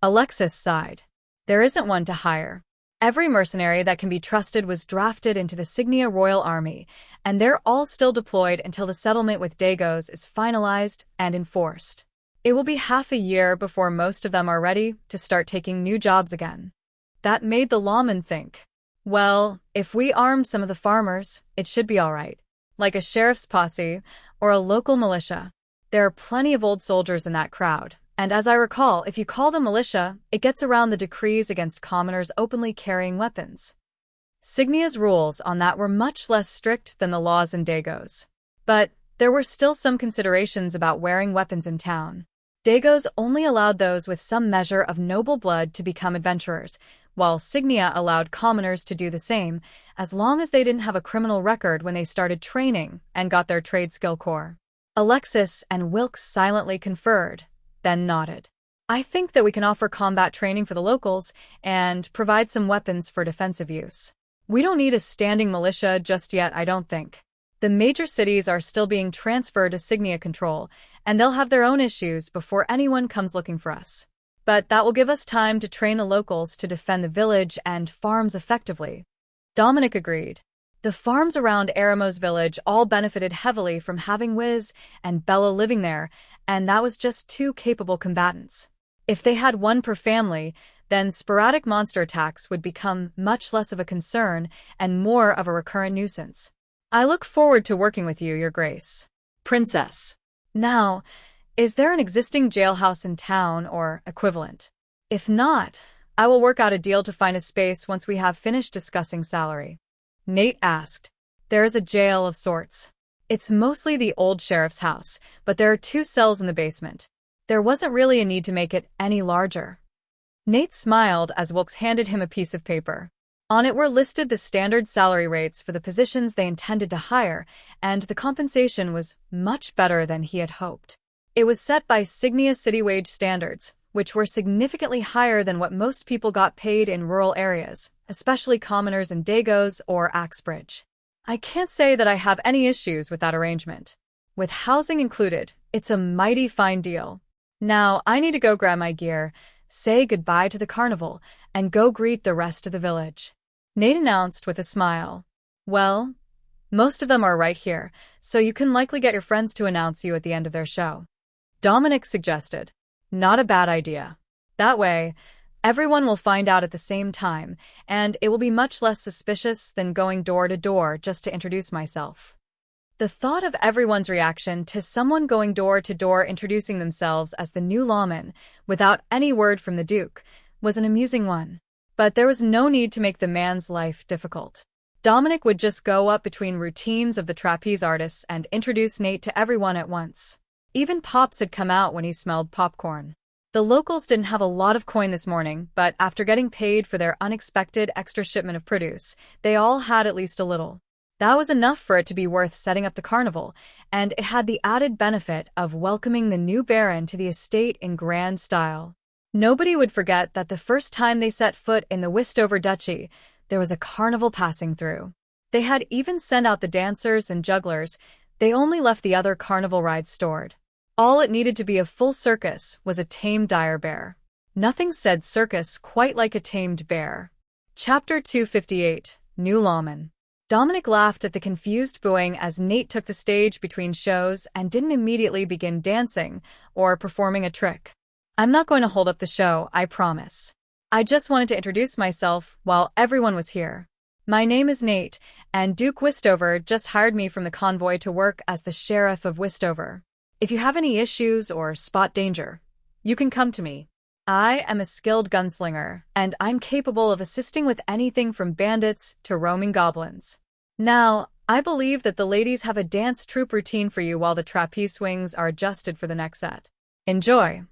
Alexis sighed. There isn't one to hire. Every mercenary that can be trusted was drafted into the Signia Royal Army, and they're all still deployed until the settlement with Dago's is finalized and enforced. It will be half a year before most of them are ready to start taking new jobs again. That made the lawman think. Well, if we armed some of the farmers, it should be all right. Like a sheriff's posse or a local militia. There are plenty of old soldiers in that crowd, and as I recall, if you call them militia, it gets around the decrees against commoners openly carrying weapons. Signia's rules on that were much less strict than the laws in Dago's. But there were still some considerations about wearing weapons in town. Dago's only allowed those with some measure of noble blood to become adventurers, while Signia allowed commoners to do the same, as long as they didn't have a criminal record when they started training and got their trade skill core. Alexis and Wilkes silently conferred, then nodded. I think that we can offer combat training for the locals and provide some weapons for defensive use. We don't need a standing militia just yet, I don't think. The major cities are still being transferred to Signia control, and they'll have their own issues before anyone comes looking for us. But that will give us time to train the locals to defend the village and farms effectively. Dominic agreed. The farms around Eramo's village all benefited heavily from having Wiz and Bella living there, and that was just two capable combatants. If they had one per family, then sporadic monster attacks would become much less of a concern and more of a recurrent nuisance. I look forward to working with you, Your Grace. Princess. Now, is there an existing jailhouse in town or equivalent? If not, I will work out a deal to find a space once we have finished discussing salary. Nate asked. There is a jail of sorts. It's mostly the old sheriff's house, but there are 2 cells in the basement. There wasn't really a need to make it any larger. Nate smiled as Wilkes handed him a piece of paper. On it were listed the standard salary rates for the positions they intended to hire, and the compensation was much better than he had hoped. It was set by Signia city wage standards, which were significantly higher than what most people got paid in rural areas, especially commoners in Dago's or Axbridge. I can't say that I have any issues with that arrangement. With housing included, it's a mighty fine deal. Now, I need to go grab my gear, say goodbye to the carnival, and go greet the rest of the village. Nate announced with a smile. Well, most of them are right here, so you can likely get your friends to announce you at the end of their show. Dominic suggested. Not a bad idea. That way, everyone will find out at the same time, and it will be much less suspicious than going door to door just to introduce myself. The thought of everyone's reaction to someone going door to door introducing themselves as the new lawman, without any word from the Duke, was an amusing one. But there was no need to make the man's life difficult. Dominic would just go up between routines of the trapeze artists and introduce Nate to everyone at once. Even Pops had come out when he smelled popcorn. The locals didn't have a lot of coin this morning, but after getting paid for their unexpected extra shipment of produce, they all had at least a little. That was enough for it to be worth setting up the carnival, and it had the added benefit of welcoming the new baron to the estate in grand style. Nobody would forget that the first time they set foot in the Westover Duchy, there was a carnival passing through. They had even sent out the dancers and jugglers. They only left the other carnival rides stored. All it needed to be a full circus was a tamed dire bear. Nothing said circus quite like a tamed bear. Chapter 258, New Lawman. Dominic laughed at the confused booing as Nate took the stage between shows and didn't immediately begin dancing or performing a trick. I'm not going to hold up the show, I promise. I just wanted to introduce myself while everyone was here. My name is Nate, and Duke Westover just hired me from the convoy to work as the Sheriff of Westover. If you have any issues or spot danger, you can come to me. I am a skilled gunslinger, and I'm capable of assisting with anything from bandits to roaming goblins. Now, I believe that the ladies have a dance troupe routine for you while the trapeze swings are adjusted for the next set. Enjoy,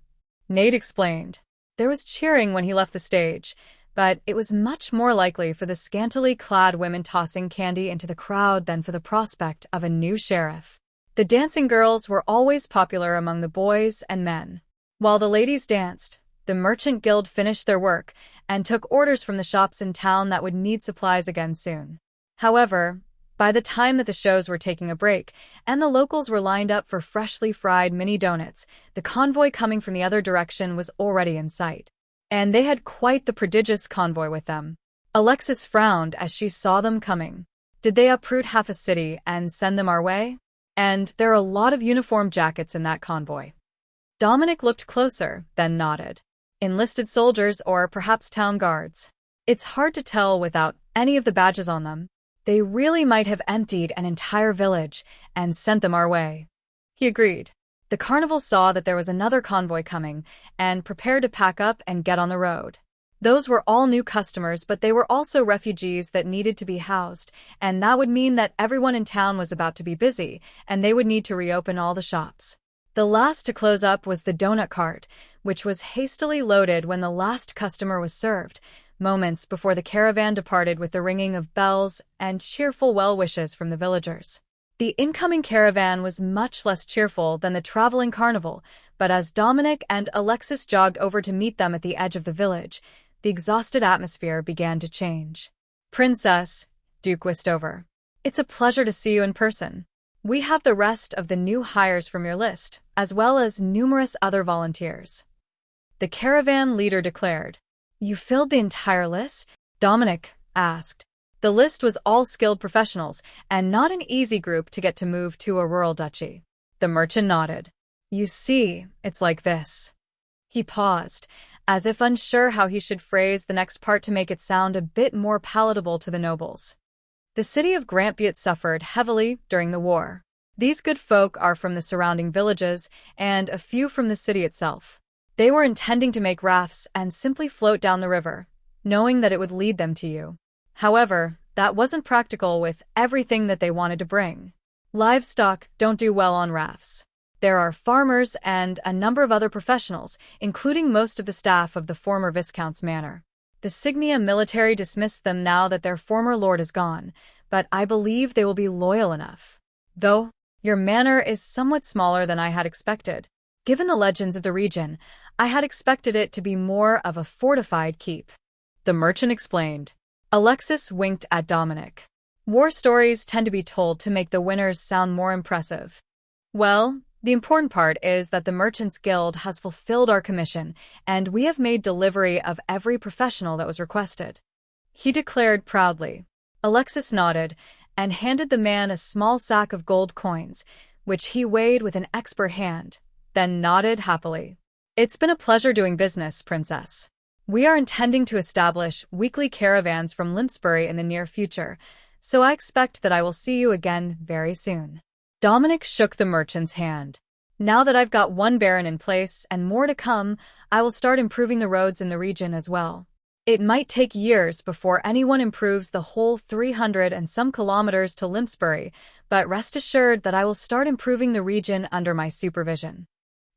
Nate explained. There was cheering when he left the stage, but it was much more likely for the scantily clad women tossing candy into the crowd than for the prospect of a new sheriff. The dancing girls were always popular among the boys and men. While the ladies danced, the Merchant Guild finished their work and took orders from the shops in town that would need supplies again soon. However, by the time that the shows were taking a break and the locals were lined up for freshly fried mini donuts, the convoy coming from the other direction was already in sight. And they had quite the prodigious convoy with them. Alexis frowned as she saw them coming. Did they uproot half a city and send them our way? And there are a lot of uniformed jackets in that convoy. Dominic looked closer, then nodded. Enlisted soldiers or perhaps town guards. It's hard to tell without any of the badges on them. They really might have emptied an entire village and sent them our way. He agreed. The carnival saw that there was another convoy coming and prepared to pack up and get on the road. Those were all new customers, but they were also refugees that needed to be housed, and that would mean that everyone in town was about to be busy, and they would need to reopen all the shops. The last to close up was the donut cart, which was hastily loaded when the last customer was served, moments before the caravan departed with the ringing of bells and cheerful well wishes from the villagers. The incoming caravan was much less cheerful than the traveling carnival, but as Dominic and Alexis jogged over to meet them at the edge of the village, the exhausted atmosphere began to change. Princess, Duke Westover, it's a pleasure to see you in person. We have the rest of the new hires from your list, as well as numerous other volunteers. The caravan leader declared. You filled the entire list? Dominic asked. The list was all skilled professionals, and not an easy group to get to move to a rural duchy. The merchant nodded. You see, it's like this. He paused, as if unsure how he should phrase the next part to make it sound a bit more palatable to the nobles. The city of Grant Butte suffered heavily during the war. These good folk are from the surrounding villages, and a few from the city itself. They were intending to make rafts and simply float down the river, knowing that it would lead them to you. However, that wasn't practical with everything that they wanted to bring. Livestock don't do well on rafts. There are farmers and a number of other professionals, including most of the staff of the former Viscount's manor. The Signia military dismissed them now that their former lord is gone, but I believe they will be loyal enough. Though, your manor is somewhat smaller than I had expected. Given the legends of the region, I had expected it to be more of a fortified keep. The merchant explained. Alexis winked at Dominic. War stories tend to be told to make the winners sound more impressive. Well, the important part is that the Merchants Guild has fulfilled our commission, and we have made delivery of every professional that was requested. He declared proudly. Alexis nodded and handed the man a small sack of gold coins, which he weighed with an expert hand, then nodded happily. It's been a pleasure doing business, Princess. We are intending to establish weekly caravans from Limpsbury in the near future, so I expect that I will see you again very soon. Dominic shook the merchant's hand. Now that I've got one baron in place and more to come, I will start improving the roads in the region as well. It might take years before anyone improves the whole 300 and some kilometers to Limpsbury, but rest assured that I will start improving the region under my supervision.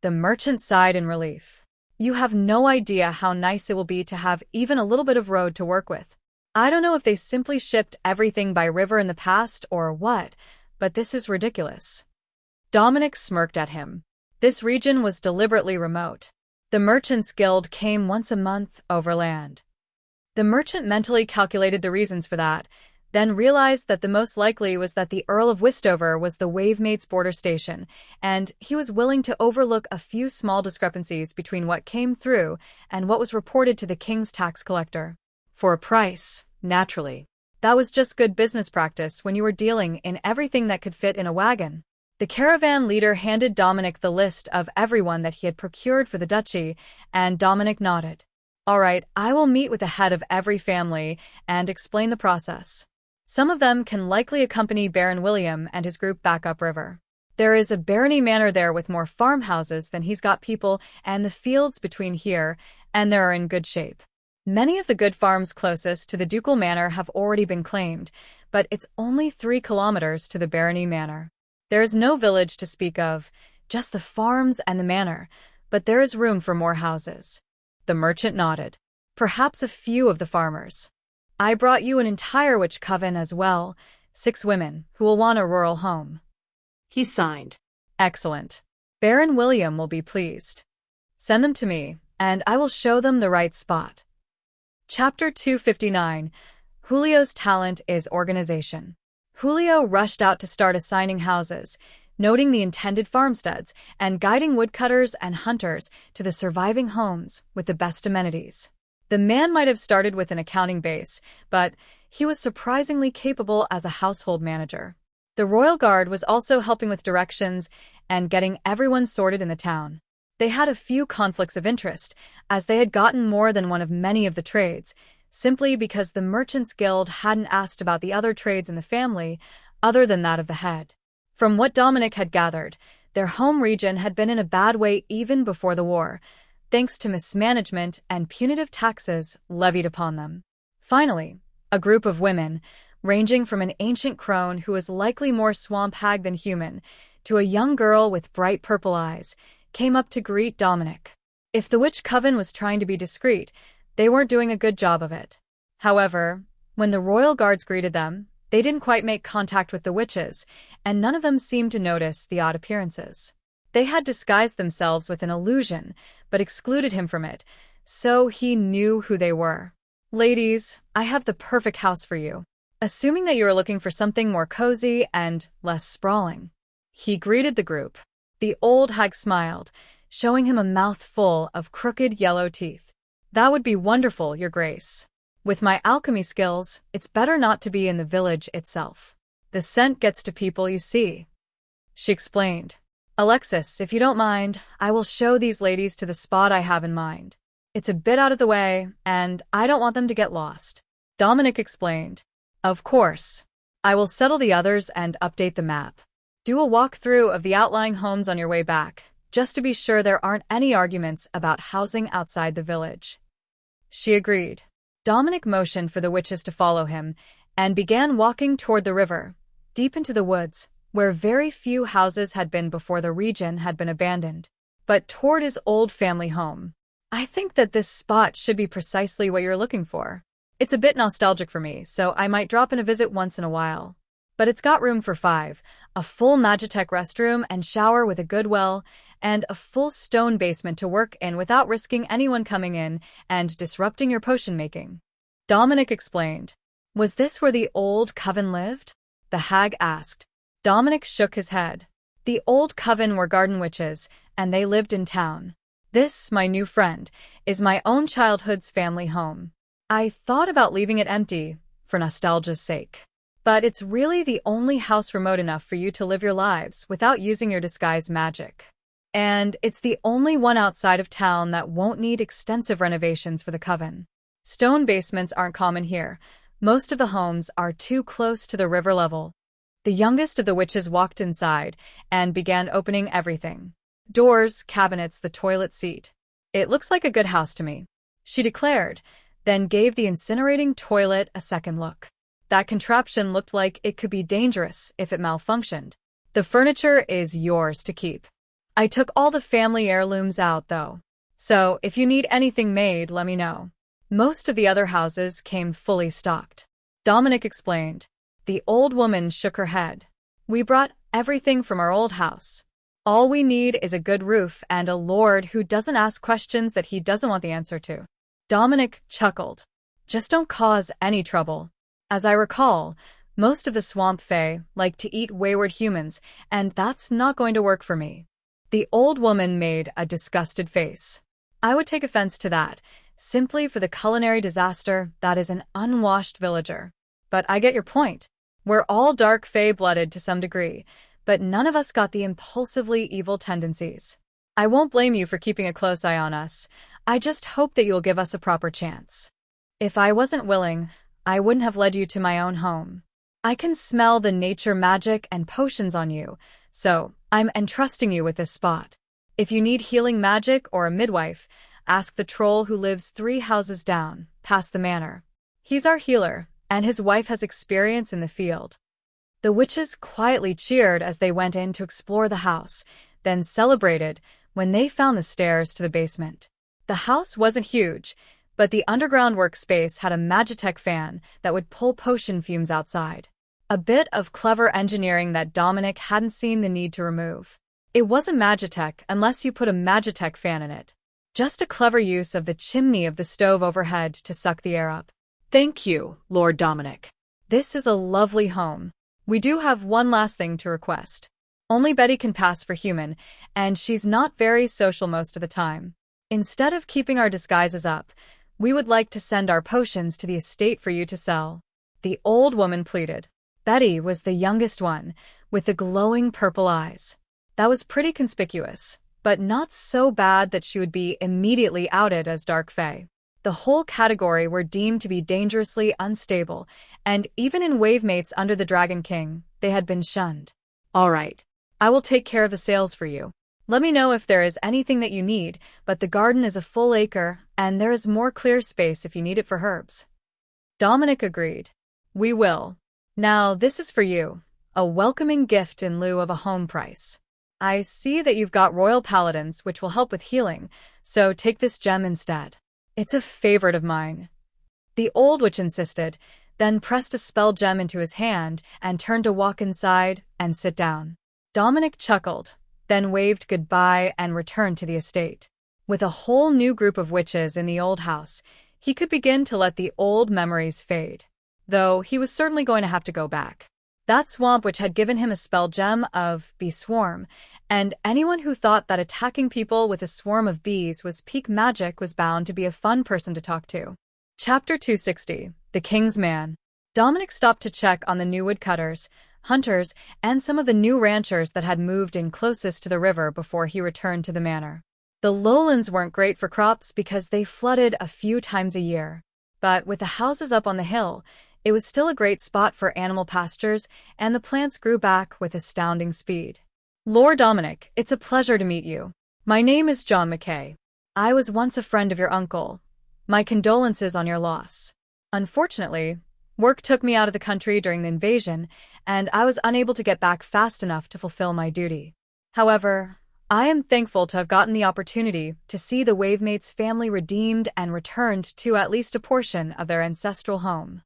The merchant sighed in relief. You have no idea how nice it will be to have even a little bit of road to work with. I don't know if they simply shipped everything by river in the past or what, but this is ridiculous. Dominic smirked at him. This region was deliberately remote. The Merchants Guild came once a month overland. The merchant mentally calculated the reasons for that, then realized that the most likely was that the Earl of Westover was the Wavemates border station, and he was willing to overlook a few small discrepancies between what came through and what was reported to the king's tax collector. For a price, naturally. That was just good business practice when you were dealing in everything that could fit in a wagon. The caravan leader handed Dominic the list of everyone that he had procured for the duchy, and Dominic nodded. All right, I will meet with the head of every family and explain the process. Some of them can likely accompany Baron William and his group back upriver. There is a barony manor there with more farmhouses than he's got people, and the fields between here and they're in good shape. Many of the good farms closest to the ducal manor have already been claimed, but it's only 3 kilometers to the barony manor. There is no village to speak of, just the farms and the manor, but there is room for more houses. The merchant nodded. Perhaps a few of the farmers. I brought you an entire witch coven as well, 6 women who will want a rural home. He signed. Excellent. Baron William will be pleased. Send them to me, and I will show them the right spot. Chapter 259. Julio's talent is organization. Julio rushed out to start assigning houses, noting the intended farmsteads and guiding woodcutters and hunters to the surviving homes with the best amenities. The man might have started with an accounting base, but he was surprisingly capable as a household manager. The Royal Guard was also helping with directions and getting everyone sorted in the town. They had a few conflicts of interest, as they had gotten more than one of many of the trades, simply because the Merchants Guild hadn't asked about the other trades in the family, other than that of the head. From what Dominic had gathered, their home region had been in a bad way even before the war, thanks to mismanagement and punitive taxes levied upon them. Finally, a group of women, ranging from an ancient crone who was likely more swamp hag than human, to a young girl with bright purple eyes, came up to greet Dominic. If the witch coven was trying to be discreet, they weren't doing a good job of it. However, when the royal guards greeted them, they didn't quite make contact with the witches, and none of them seemed to notice the odd appearances. They had disguised themselves with an illusion, but excluded him from it, so he knew who they were. Ladies, I have the perfect house for you. Assuming that you are looking for something more cozy and less sprawling. He greeted the group. The old hag smiled, showing him a mouth full of crooked yellow teeth. That would be wonderful, Your Grace. With my alchemy skills, it's better not to be in the village itself. The scent gets to people, you see. She explained. Alexis, if you don't mind, I will show these ladies to the spot I have in mind. It's a bit out of the way, and I don't want them to get lost. Dominic explained. Of course. I will settle the others and update the map. Do a walkthrough of the outlying homes on your way back, just to be sure there aren't any arguments about housing outside the village. She agreed. Dominic motioned for the witches to follow him, and began walking toward the river, deep into the woods, where very few houses had been before the region had been abandoned, but toward his old family home. I think that this spot should be precisely what you're looking for. It's a bit nostalgic for me, so I might drop in a visit once in a while. But it's got room for 5, a full Magitech restroom and shower with a good well, and a full stone basement to work in without risking anyone coming in and disrupting your potion making. Dominic explained. Was this where the old coven lived? The hag asked. Dominic shook his head. The old coven were garden witches, and they lived in town. This, my new friend, is my own childhood's family home. I thought about leaving it empty, for nostalgia's sake. But it's really the only house remote enough for you to live your lives without using your disguise magic. And it's the only one outside of town that won't need extensive renovations for the coven. Stone basements aren't common here. Most of the homes are too close to the river level. The youngest of the witches walked inside and began opening everything. Doors, cabinets, the toilet seat. It looks like a good house to me, she declared, then gave the incinerating toilet a second look. That contraption looked like it could be dangerous if it malfunctioned. The furniture is yours to keep. I took all the family heirlooms out, though. So if you need anything made, let me know. Most of the other houses came fully stocked. Dominic explained. The old woman shook her head. We brought everything from our old house. All we need is a good roof and a lord who doesn't ask questions that he doesn't want the answer to. Dominic chuckled. Just don't cause any trouble. As I recall, most of the swamp fae like to eat wayward humans, and that's not going to work for me. The old woman made a disgusted face. I would take offense to that, simply for the culinary disaster that is an unwashed villager. But I get your point. We're all dark fae-blooded to some degree, but none of us got the impulsively evil tendencies. I won't blame you for keeping a close eye on us. I just hope that you'll give us a proper chance. If I wasn't willing, I wouldn't have led you to my own home. I can smell the nature magic and potions on you, so I'm entrusting you with this spot. If you need healing magic or a midwife, Ask the troll who lives 3 houses down, past the manor. He's our healer, and his wife has experience in the field." The witches quietly cheered as they went in to explore the house, then celebrated when they found the stairs to the basement. The house wasn't huge, but the underground workspace had a Magitech fan that would pull potion fumes outside. A bit of clever engineering that Dominic hadn't seen the need to remove. It wasn't Magitech unless you put a Magitech fan in it. Just a clever use of the chimney of the stove overhead to suck the air up. Thank you, Lord Dominic. This is a lovely home. We do have one last thing to request. Only Betty can pass for human, and she's not very social most of the time. Instead of keeping our disguises up, we would like to send our potions to the estate for you to sell." The old woman pleaded. Betty was the youngest one, with the glowing purple eyes. That was pretty conspicuous, but not so bad that she would be immediately outed as Dark Fae. The whole category were deemed to be dangerously unstable, and even in Wavemates under the Dragon King, they had been shunned. All right. I will take care of the sales for you. Let me know if there is anything that you need, but the garden is a full acre, and there is more clear space if you need it for herbs." Dominic agreed. "We will. Now, this is for you, a welcoming gift in lieu of a home price. I see that you've got royal paladins, which will help with healing, so take this gem instead. It's a favorite of mine." The old witch insisted, then pressed a spell gem into his hand and turned to walk inside and sit down. Dominic chuckled, then waved goodbye and returned to the estate. With a whole new group of witches in the old house, he could begin to let the old memories fade. Though he was certainly going to have to go back. That swamp witch had given him a spell gem of Bee Swarm, and anyone who thought that attacking people with a swarm of bees was peak magic was bound to be a fun person to talk to. Chapter 260, The King's Man. Dominic stopped to check on the new woodcutters, hunters, and some of the new ranchers that had moved in closest to the river before he returned to the manor. The lowlands weren't great for crops because they flooded a few times a year. But with the houses up on the hill, it was still a great spot for animal pastures, and the plants grew back with astounding speed. "Lord Dominic, it's a pleasure to meet you. My name is John McKay. I was once a friend of your uncle. My condolences on your loss. Unfortunately, work took me out of the country during the invasion, and I was unable to get back fast enough to fulfill my duty. However, I am thankful to have gotten the opportunity to see the Wavemates family redeemed and returned to at least a portion of their ancestral home."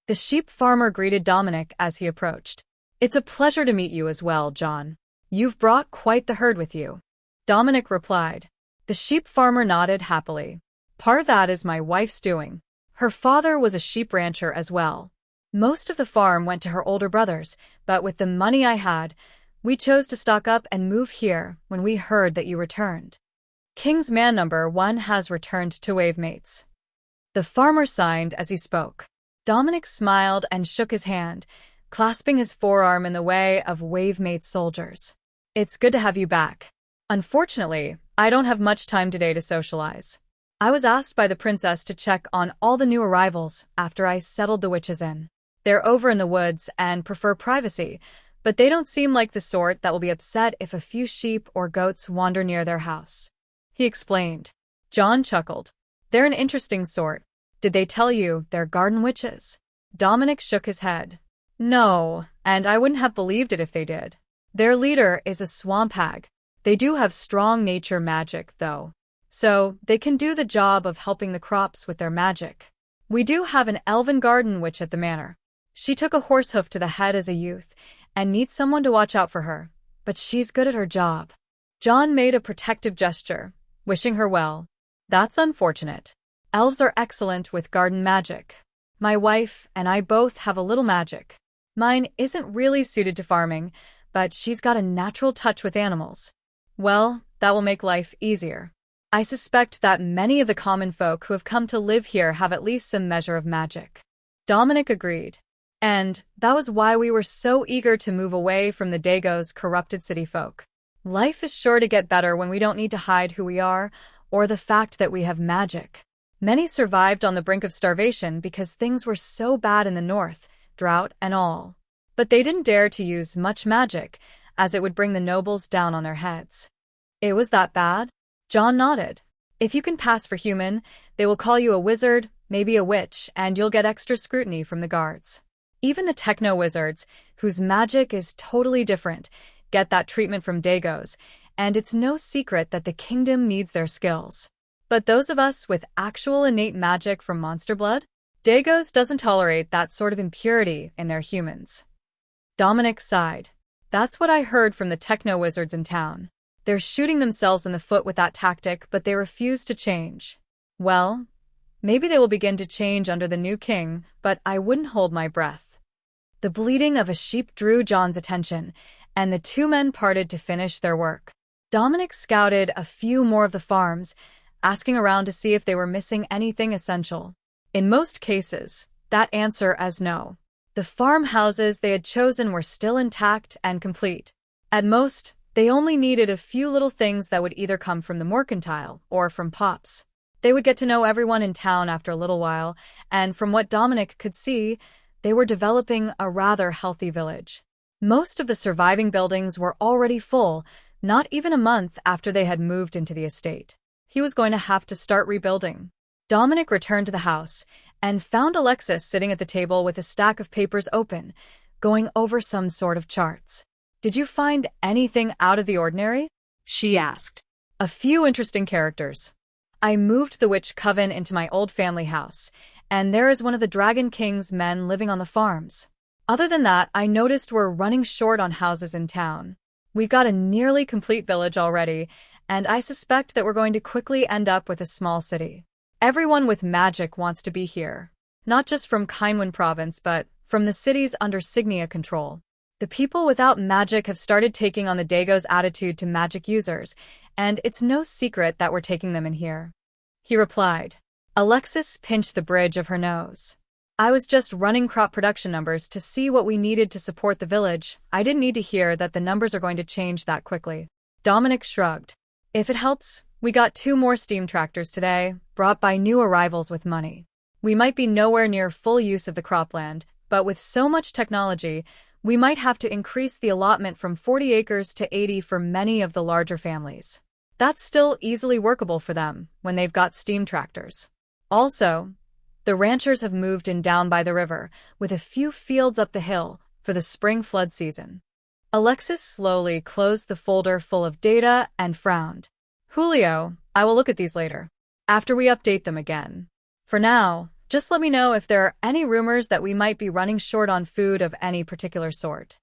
The sheep farmer greeted Dominic as he approached. "It's a pleasure to meet you as well, John. You've brought quite the herd with you." Dominic replied. The sheep farmer nodded happily. "Part of that is my wife's doing. Her father was a sheep rancher as well. Most of the farm went to her older brothers, but with the money I had, we chose to stock up and move here when we heard that you returned. King's Man number 1 has returned to Wavemates." The farmer signed as he spoke. Dominic smiled and shook his hand, clasping his forearm in the way of Wavemate soldiers. "It's good to have you back. Unfortunately, I don't have much time today to socialize. I was asked by the princess to check on all the new arrivals after I settled the witches in. They're over in the woods and prefer privacy, but they don't seem like the sort that will be upset if a few sheep or goats wander near their house," he explained. John chuckled. "They're an interesting sort. Did they tell you they're garden witches?" Dominic shook his head. "No, and I wouldn't have believed it if they did. Their leader is a swamp hag. They do have strong nature magic, though, so they can do the job of helping the crops with their magic. We do have an elven garden witch at the manor. She took a horsehoof to the head as a youth and needs someone to watch out for her, but she's good at her job." John made a protective gesture, wishing her well. "That's unfortunate. Elves are excellent with garden magic. My wife and I both have a little magic. Mine isn't really suited to farming, but she's got a natural touch with animals. Well, that will make life easier. I suspect that many of the common folk who have come to live here have at least some measure of magic." Dominic agreed. "And that was why we were so eager to move away from the Dago's corrupted city folk. Life is sure to get better when we don't need to hide who we are or the fact that we have magic. Many survived on the brink of starvation because things were so bad in the north, drought and all. But they didn't dare to use much magic, as it would bring the nobles down on their heads." "It was that bad?" John nodded. If you can pass for human, they will call you a wizard, maybe a witch, and you'll get extra scrutiny from the guards. Even the techno-wizards, whose magic is totally different, get that treatment from Dagos, and it's no secret that the kingdom needs their skills. But those of us with actual innate magic from monster blood? Dagos doesn't tolerate that sort of impurity in their humans. Dominic sighed. That's what I heard from the techno-wizards in town. They're shooting themselves in the foot with that tactic, but they refuse to change. Well, maybe they will begin to change under the new king, but I wouldn't hold my breath. The bleating of a sheep drew John's attention, and the two men parted to finish their work. Dominic scouted a few more of the farms, asking around to see if they were missing anything essential. In most cases, that answer as no. The farmhouses they had chosen were still intact and complete. At most, they only needed a few little things that would either come from the mercantile or from Pops. They would get to know everyone in town after a little while, and from what Dominic could see, they were developing a rather healthy village. Most of the surviving buildings were already full, not even a month after they had moved into the estate. He was going to have to start rebuilding. Dominic returned to the house and found Alexis sitting at the table with a stack of papers open, going over some sort of charts. Did you find anything out of the ordinary? She asked. A few interesting characters. I moved the witch coven into my old family house, and there is one of the Dragon King's men living on the farms. Other than that, I noticed we're running short on houses in town. We've got a nearly complete village already, and I suspect that we're going to quickly end up with a small city. Everyone with magic wants to be here, not just from Kainwen province, but from the cities under Signia control. The people without magic have started taking on the Dagos' attitude to magic users, and it's no secret that we're taking them in here. He replied. Alexis pinched the bridge of her nose. I was just running crop production numbers to see what we needed to support the village. I didn't need to hear that the numbers are going to change that quickly. Dominic shrugged. If it helps, we got 2 more steam tractors today, brought by new arrivals with money. We might be nowhere near full use of the cropland, but with so much technology, we might have to increase the allotment from 40 acres to 80 for many of the larger families. That's still easily workable for them when they've got steam tractors. Also, the ranchers have moved in down by the river, with a few fields up the hill, for the spring flood season. Alexis slowly closed the folder full of data and frowned. Julio, I will look at these later, after we update them again. For now, just let me know if there are any rumors that we might be running short on food of any particular sort.